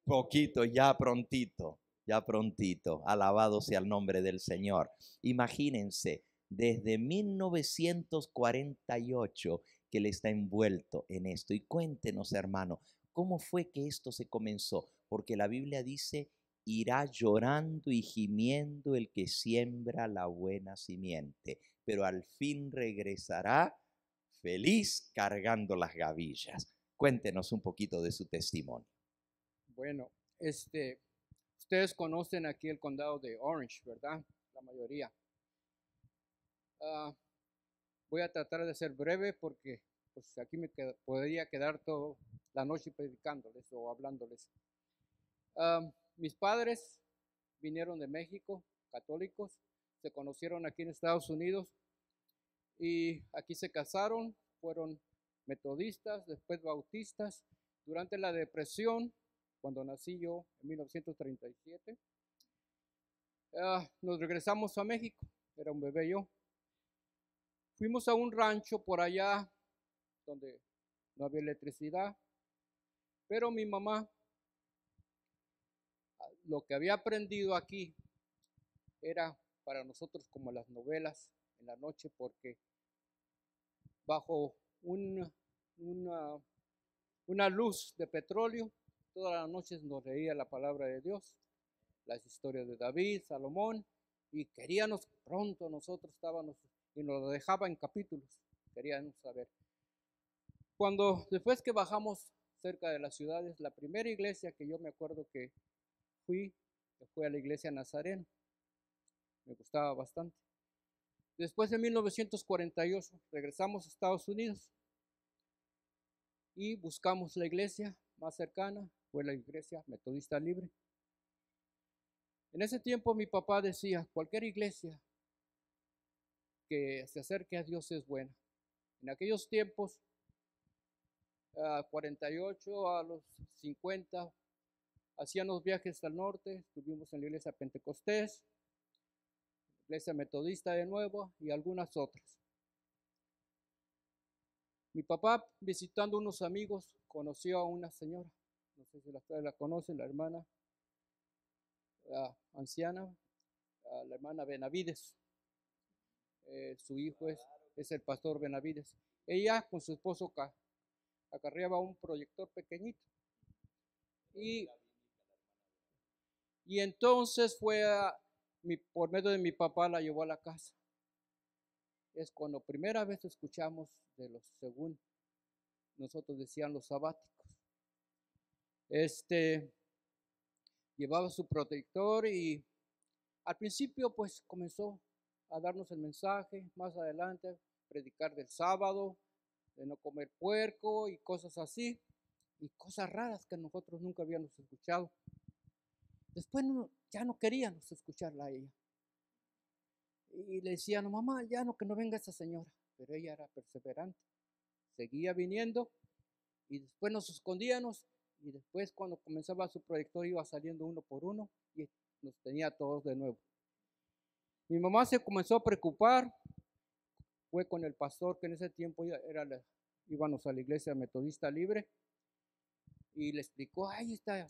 Poquito, ya prontito. Alabado sea el nombre del Señor. Imagínense, desde 1948 que él está envuelto en esto. Y cuéntenos, hermano, ¿cómo fue que esto se comenzó? Porque la Biblia dice, irá llorando y gimiendo el que siembra la buena simiente, pero al fin regresará feliz cargando las gavillas. Cuéntenos un poquito de su testimonio. Bueno, ustedes conocen aquí el condado de Orange, ¿verdad? La mayoría. Voy a tratar de ser breve porque pues, aquí podría quedar toda la noche predicándoles o hablándoles. Mis padres vinieron de México, católicos, se conocieron aquí en Estados Unidos y aquí se casaron, fueron metodistas, después bautistas. Durante la depresión, cuando nací yo en 1937, nos regresamos a México, era un bebé yo. Fuimos a un rancho por allá donde no había electricidad, pero mi mamá, lo que había aprendido aquí era para nosotros como las novelas en la noche, porque bajo una luz de petróleo, todas las noches nos leía la palabra de Dios, las historias de David, Salomón, y queríamos pronto, nosotros estábamos, y nos lo dejaba en capítulos, queríamos saber. Cuando después que bajamos cerca de las ciudades. La primera iglesia que yo me acuerdo que fue a la iglesia Nazareno. Me gustaba bastante. Después de 1948 regresamos a Estados Unidos y buscamos la iglesia más cercana, fue la iglesia Metodista Libre. En ese tiempo mi papá decía, cualquier iglesia que se acerque a Dios es buena. En aquellos tiempos, 48 a los 50, hacíamos viajes al norte, estuvimos en la iglesia Pentecostés, iglesia Metodista de nuevo y algunas otras. Mi papá, visitando unos amigos, conoció a una señora, no sé si ustedes la conocen, la hermana anciana, la hermana Benavides. Su hijo es el pastor Benavides. Ella con su esposo acarreaba un proyector pequeñito. Y entonces por medio de mi papá la llevó a la casa. Es cuando primera vez escuchamos de los, según nosotros decían, los sabáticos. Llevaba su protector y al principio pues comenzó a darnos el mensaje, más adelante predicar del sábado, de no comer puerco y cosas así, y cosas raras que nosotros nunca habíamos escuchado. Después ya no queríamos escucharla a ella. Y le decían, mamá, ya no, que no venga esa señora. Pero ella era perseverante. Seguía viniendo y después nos escondíamos y después cuando comenzaba su proyector iba saliendo uno por uno y nos tenía todos de nuevo. Mi mamá se comenzó a preocupar. Fue con el pastor que en ese tiempo íbamos a la iglesia Metodista Libre y le explicó, ay, esta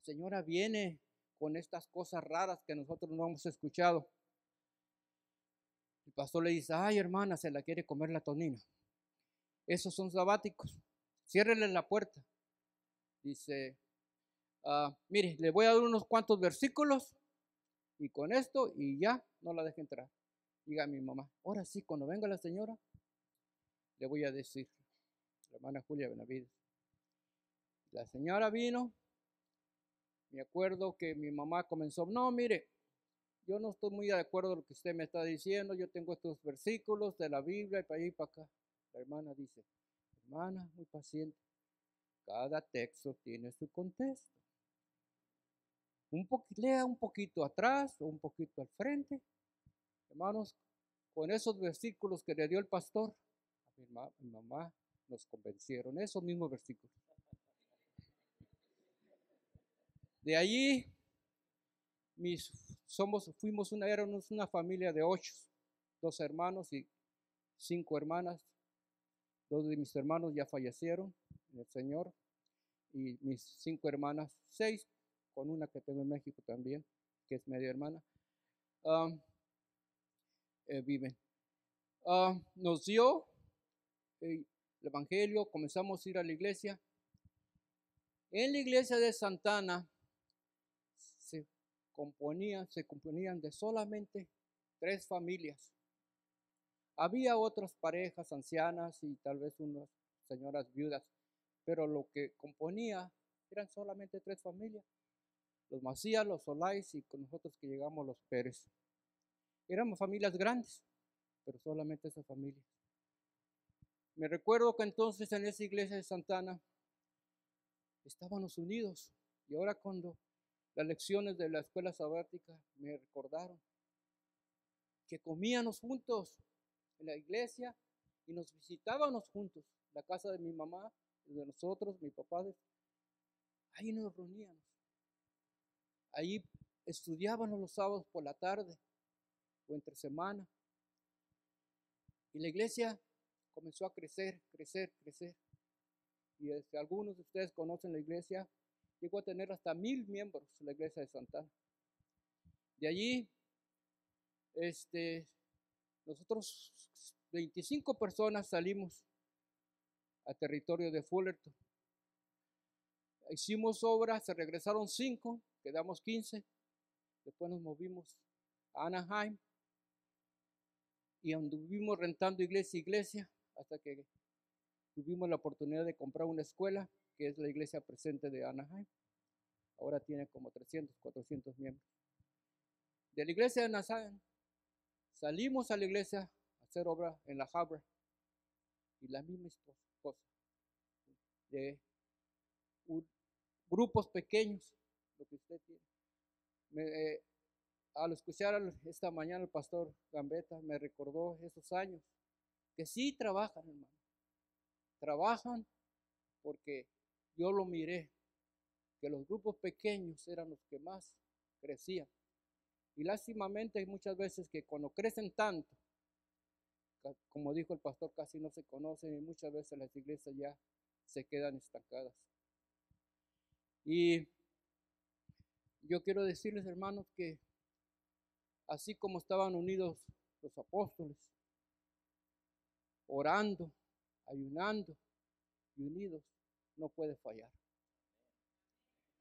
señora viene con estas cosas raras que nosotros no hemos escuchado. El pastor le dice, ay, hermana, se la quiere comer la tonina. Esos son sabáticos. Ciérrenle la puerta. Dice, mire, le voy a dar unos cuantos versículos y con esto y ya no la deje entrar. Diga a mi mamá, ahora sí, cuando venga la señora, le voy a decir, la hermana Julia Benavides. La señora vino, me acuerdo que mi mamá comenzó, no, mire, yo no estoy muy de acuerdo con lo que usted me está diciendo, yo tengo estos versículos de la Biblia y para allá y para acá. La hermana dice, hermana, muy paciente, cada texto tiene su contexto. Lea un poquito atrás o un poquito al frente. Hermanos, con esos versículos que le dio el pastor, a mi mamá nos convencieron, esos mismos versículos. De allí, éramos una familia de 8, 2 hermanos y 5 hermanas. 2 de mis hermanos ya fallecieron en el Señor y mis 5 hermanas, 6, con una que tengo en México también, que es media hermana, viven. Nos dio el Evangelio, comenzamos a ir a la iglesia. En la iglesia de Santana se componían de solamente 3 familias. Había otras parejas ancianas y tal vez unas señoras viudas, pero lo que componía eran solamente 3 familias. Los Macías, los Solais y con nosotros que llegamos los Pérez. Éramos familias grandes, pero solamente esa familia. Me recuerdo que entonces en esa iglesia de Santana estábamos unidos y ahora cuando las lecciones de la escuela sabática me recordaron que comíamos juntos en la iglesia y nos visitábamos juntos, la casa de mi mamá, de nosotros, mi papá, ahí nos reuníamos, ahí estudiábamos los sábados por la tarde o entre semana y la iglesia comenzó a crecer y algunos de ustedes conocen la iglesia, llegó a tener hasta 1000 miembros la iglesia de Santana. De allí, nosotros 25 personas salimos a territorio de Fullerton. Hicimos obras, se regresaron 5, quedamos 15. Después nos movimos a Anaheim y anduvimos rentando iglesia hasta que tuvimos la oportunidad de comprar una escuela que es la iglesia presente de Anaheim. Ahora tiene como 300, 400 miembros. De la iglesia de Anaheim salimos a la iglesia a hacer obra en la Habra y la misma cosa. De grupos pequeños, lo que usted tiene. Al escuchar esta mañana el pastor Gambetta me recordó esos años que sí trabajan, hermano. Trabajan porque yo lo miré, que los grupos pequeños eran los que más crecían. Y lástimamente hay muchas veces que cuando crecen tanto, como dijo el pastor, casi no se conocen y muchas veces las iglesias ya se quedan estancadas. Y yo quiero decirles, hermanos, que así como estaban unidos los apóstoles, orando, ayunando y unidos, no puede fallar.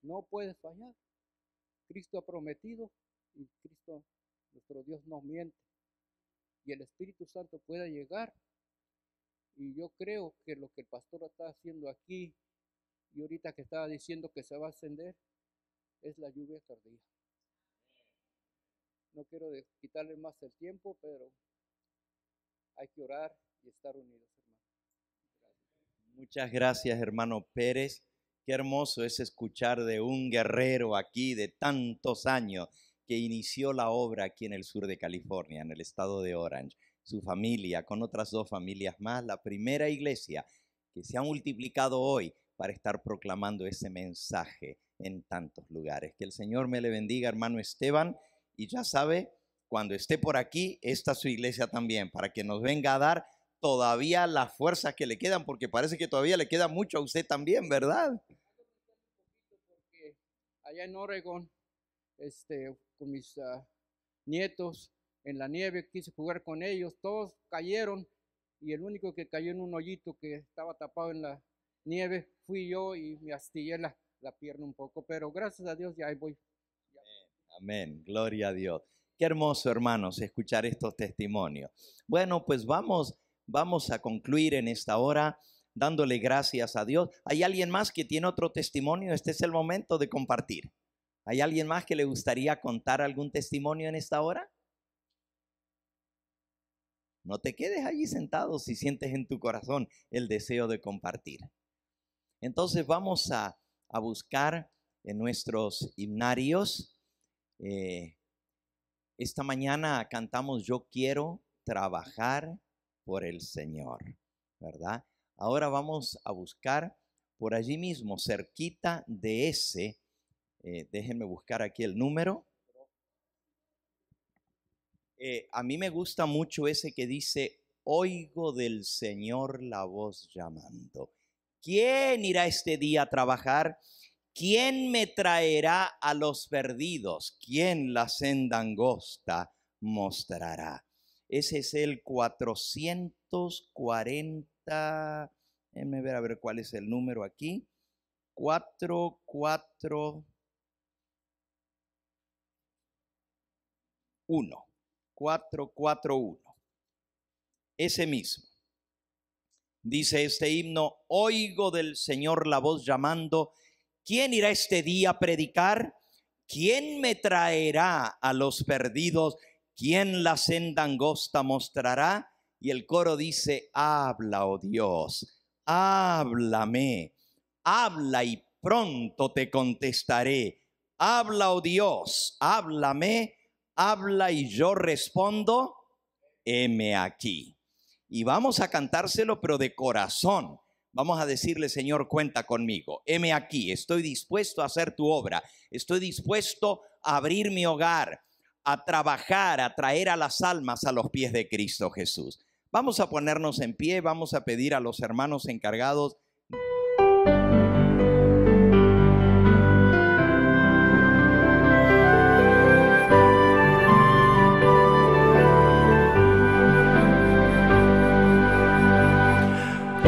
No puede fallar. Cristo ha prometido y Cristo, nuestro Dios, no miente. Y el Espíritu Santo puede llegar. Y yo creo que lo que el pastor está haciendo aquí y ahorita que estaba diciendo que se va a ascender es la lluvia tardía. No quiero quitarle más el tiempo, pero hay que orar y estar unidos, hermano. Gracias. Muchas gracias, hermano Pérez. Qué hermoso es escuchar de un guerrero aquí de tantos años que inició la obra aquí en el sur de California, en el estado de Orange. Su familia, con otras 2 familias más, la primera iglesia que se ha multiplicado hoy para estar proclamando ese mensaje en tantos lugares. Que el Señor me le bendiga, hermano Esteban. Y ya sabe, cuando esté por aquí, está su iglesia también, para que nos venga a dar todavía las fuerzas que le quedan, porque parece que todavía le queda mucho a usted también, ¿verdad? Porque allá en Oregon, con mis nietos, en la nieve, quise jugar con ellos, todos cayeron, y el único que cayó en un hoyito que estaba tapado en la nieve fui yo y me astillé la pierna un poco, pero gracias a Dios ya ahí voy. Amén, gloria a Dios. Qué hermoso, hermanos, escuchar estos testimonios. Bueno, pues vamos a concluir en esta hora dándole gracias a Dios. ¿Hay alguien más que tiene otro testimonio? Este es el momento de compartir. ¿Hay alguien más que le gustaría contar algún testimonio en esta hora? No te quedes allí sentado si sientes en tu corazón el deseo de compartir. Entonces vamos a buscar en nuestros himnarios. Esta mañana cantamos Yo quiero trabajar por el Señor, ¿verdad? Ahora vamos a buscar por allí mismo, cerquita de ese, déjenme buscar aquí el número. A mí me gusta mucho ese que dice, oigo del Señor la voz llamando. ¿Quién irá este día a trabajar? ¿Quién me traerá a los perdidos? ¿Quién la senda angosta mostrará? Ese es el 440. Déjenme ver a ver cuál es el número aquí. 441. 441. Ese mismo. Dice este himno, oigo del Señor la voz llamando. ¿Quién irá este día a predicar? ¿Quién me traerá a los perdidos? ¿Quién la senda angosta mostrará? Y el coro dice, habla, oh Dios, háblame, habla y pronto te contestaré. Habla, oh Dios, háblame, habla y yo respondo, heme aquí. Y vamos a cantárselo, pero de corazón. Vamos a decirle, Señor, cuenta conmigo. Heme aquí, estoy dispuesto a hacer tu obra. Estoy dispuesto a abrir mi hogar, a trabajar, a traer a las almas a los pies de Cristo Jesús. Vamos a ponernos en pie, vamos a pedir a los hermanos encargados.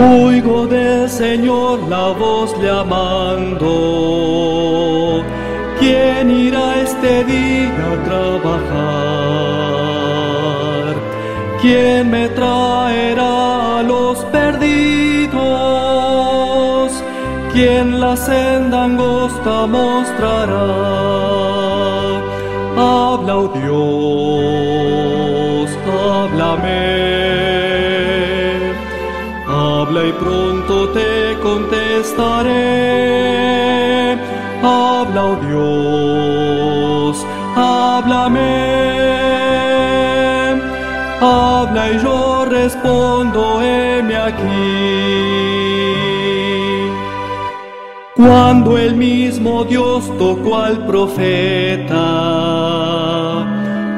Oigo del Señor la voz llamando, ¿quién irá este día a trabajar? ¿Quién me traerá a los perdidos? ¿quién la senda angosta mostrará? Habla, oh Dios, háblame. Habla y pronto te contestaré. Habla, oh Dios, háblame. Habla y yo respondo, heme aquí. Cuando el mismo Dios tocó al profeta,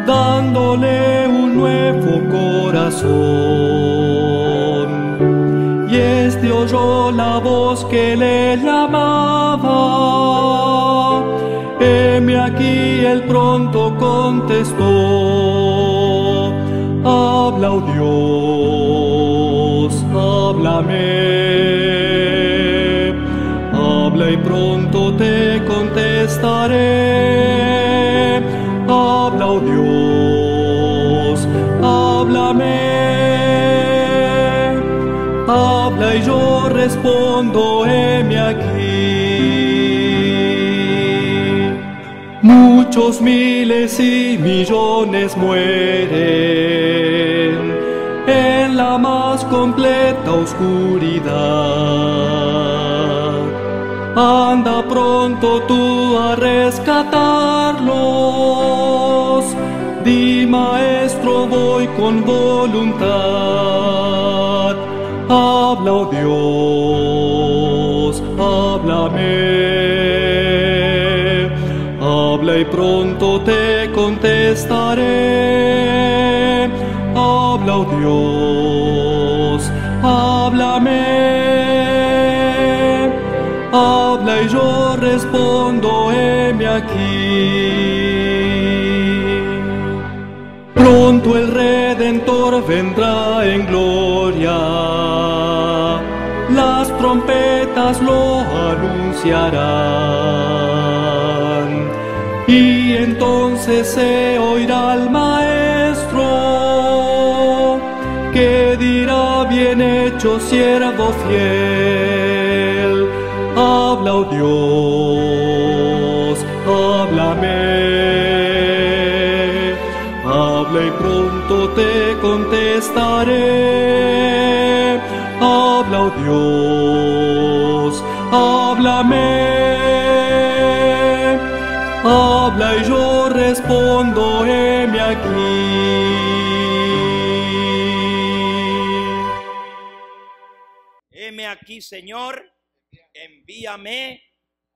dándole un nuevo corazón, y este oyó la voz que le llamaba, heme aquí, él pronto contestó. Habla, oh Dios, háblame. Habla y pronto te contestaré. Habla, oh Dios, háblame. Habla y yo respondo, heme aquí. Muchos miles y millones mueren en la más completa oscuridad. Anda pronto tú a rescatarlos. Di, maestro, voy con voluntad. Habla, oh Dios, háblame. Habla y pronto te contestaré. Habla, oh Dios, háblame. Habla y yo respondo, heme aquí. Pronto el Redentor vendrá en gloria, las trompetas lo anunciarán, y entonces se oirá al Maestro, que dirá, bien hecho, siervo fiel. Habla, oh Dios, háblame. Habla y pronto te contestaré. Habla, oh Dios, háblame. Habla y yo respondo, heme aquí. Heme aquí, Señor, envíame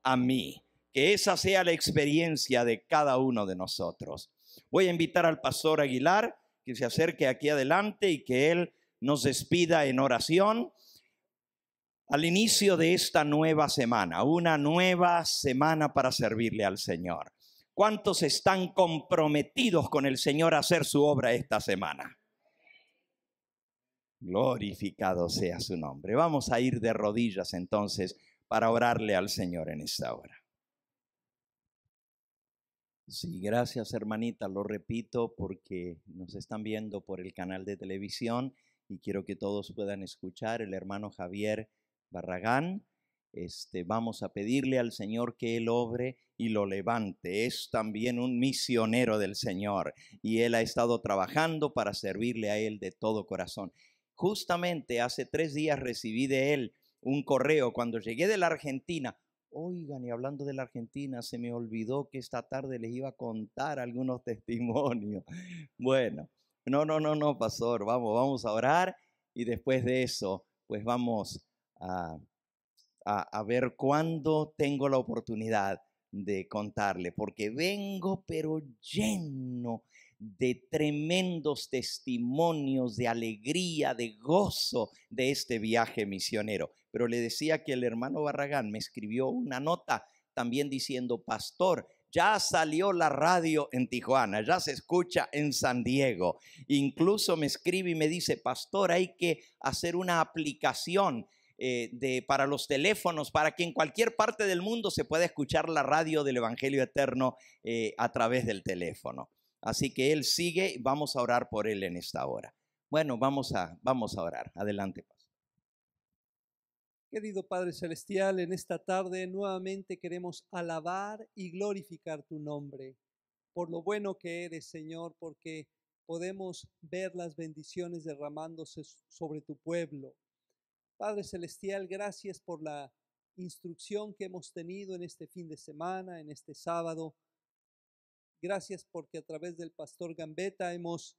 a mí. Que esa sea la experiencia de cada uno de nosotros. Voy a invitar al pastor Aguilar que se acerque aquí adelante y que él nos despida en oración al inicio de esta nueva semana, una nueva semana para servirle al Señor. ¿Cuántos están comprometidos con el Señor a hacer su obra esta semana? Glorificado sea su nombre. Vamos a ir de rodillas entonces para orarle al Señor en esta hora. Sí, gracias hermanita, lo repito porque nos están viendo por el canal de televisión y quiero que todos puedan escuchar. El hermano Javier Barragán, vamos a pedirle al Señor que Él obre y lo levante. Es también un misionero del Señor y Él ha estado trabajando para servirle a Él de todo corazón. Justamente hace 3 días recibí de Él un correo cuando llegué de la Argentina. Oigan, y hablando de la Argentina, se me olvidó que esta tarde les iba a contar algunos testimonios. Bueno, no, pastor, vamos a orar y después de eso, pues vamos a ver cuándo tengo la oportunidad de contarle, porque vengo pero lleno de tremendos testimonios de alegría, de gozo de este viaje misionero. Pero le decía que el hermano Barragán me escribió una nota también diciendo, pastor, ya salió la radio en Tijuana, ya se escucha en San Diego. Incluso me escribe y me dice, pastor, hay que hacer una aplicación para los teléfonos para que en cualquier parte del mundo se pueda escuchar la radio del Evangelio Eterno a través del teléfono. Así que él sigue, vamos a orar por él en esta hora. Bueno, vamos a orar. Adelante, pastor. Querido Padre Celestial, en esta tarde nuevamente queremos alabar y glorificar tu nombre por lo bueno que eres, Señor, porque podemos ver las bendiciones derramándose sobre tu pueblo. Padre Celestial, gracias por la instrucción que hemos tenido en este fin de semana, en este sábado. Gracias porque a través del pastor Gambetta hemos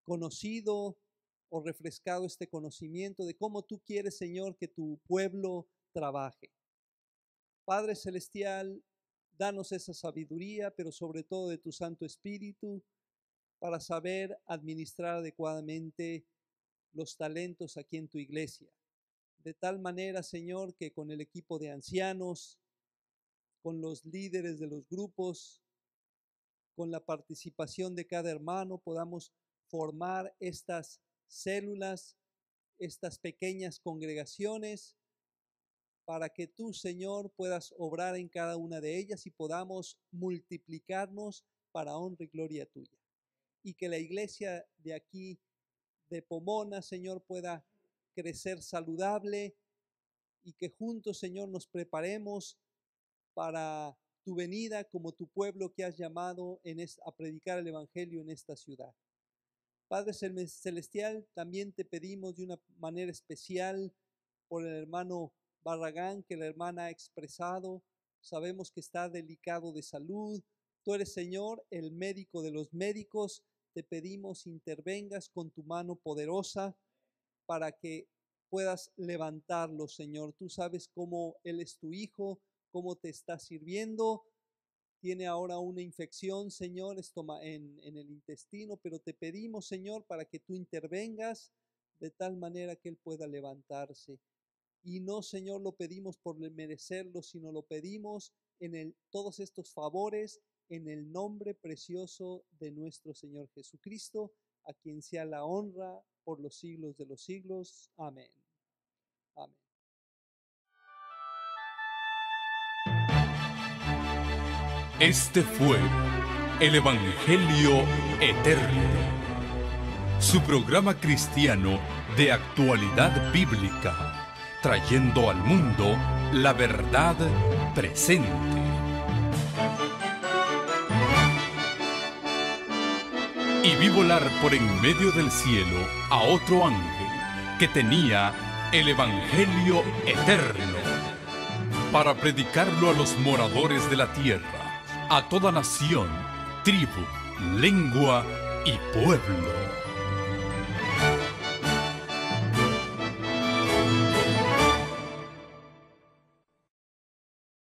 conocido o refrescado este conocimiento de cómo tú quieres, Señor, que tu pueblo trabaje. Padre Celestial, danos esa sabiduría, pero sobre todo de tu Santo Espíritu, para saber administrar adecuadamente los talentos aquí en tu iglesia. De tal manera, Señor, que con el equipo de ancianos, con los líderes de los grupos, con la participación de cada hermano, podamos formar estas células, estas pequeñas congregaciones, para que tú, Señor, puedas obrar en cada una de ellas y podamos multiplicarnos para honra y gloria tuya. Y que la iglesia de aquí, de Pomona, Señor, pueda crecer saludable y que juntos, Señor, nos preparemos para tu venida como tu pueblo que has llamado a predicar el evangelio en esta ciudad. Padre Celestial, también te pedimos de una manera especial por el hermano Barragán, que la hermana ha expresado. Sabemos que está delicado de salud. Tú eres, Señor, el médico de los médicos. Te pedimos intervengas con tu mano poderosa para que puedas levantarlo, Señor. Tú sabes cómo él es tu hijo, cómo te está sirviendo. Tiene ahora una infección, Señor, en el intestino, pero te pedimos, Señor, para que tú intervengas de tal manera que él pueda levantarse. Y no, Señor, lo pedimos por merecerlo, sino lo pedimos todos estos favores en el nombre precioso de nuestro Señor Jesucristo, a quien sea la honra por los siglos de los siglos. Amén. Amén. Este fue el Evangelio Eterno, su programa cristiano de actualidad bíblica, trayendo al mundo la verdad presente. Y vi volar por en medio del cielo a otro ángel que tenía el Evangelio Eterno, para predicarlo a los moradores de la tierra, a toda nación, tribu, lengua y pueblo.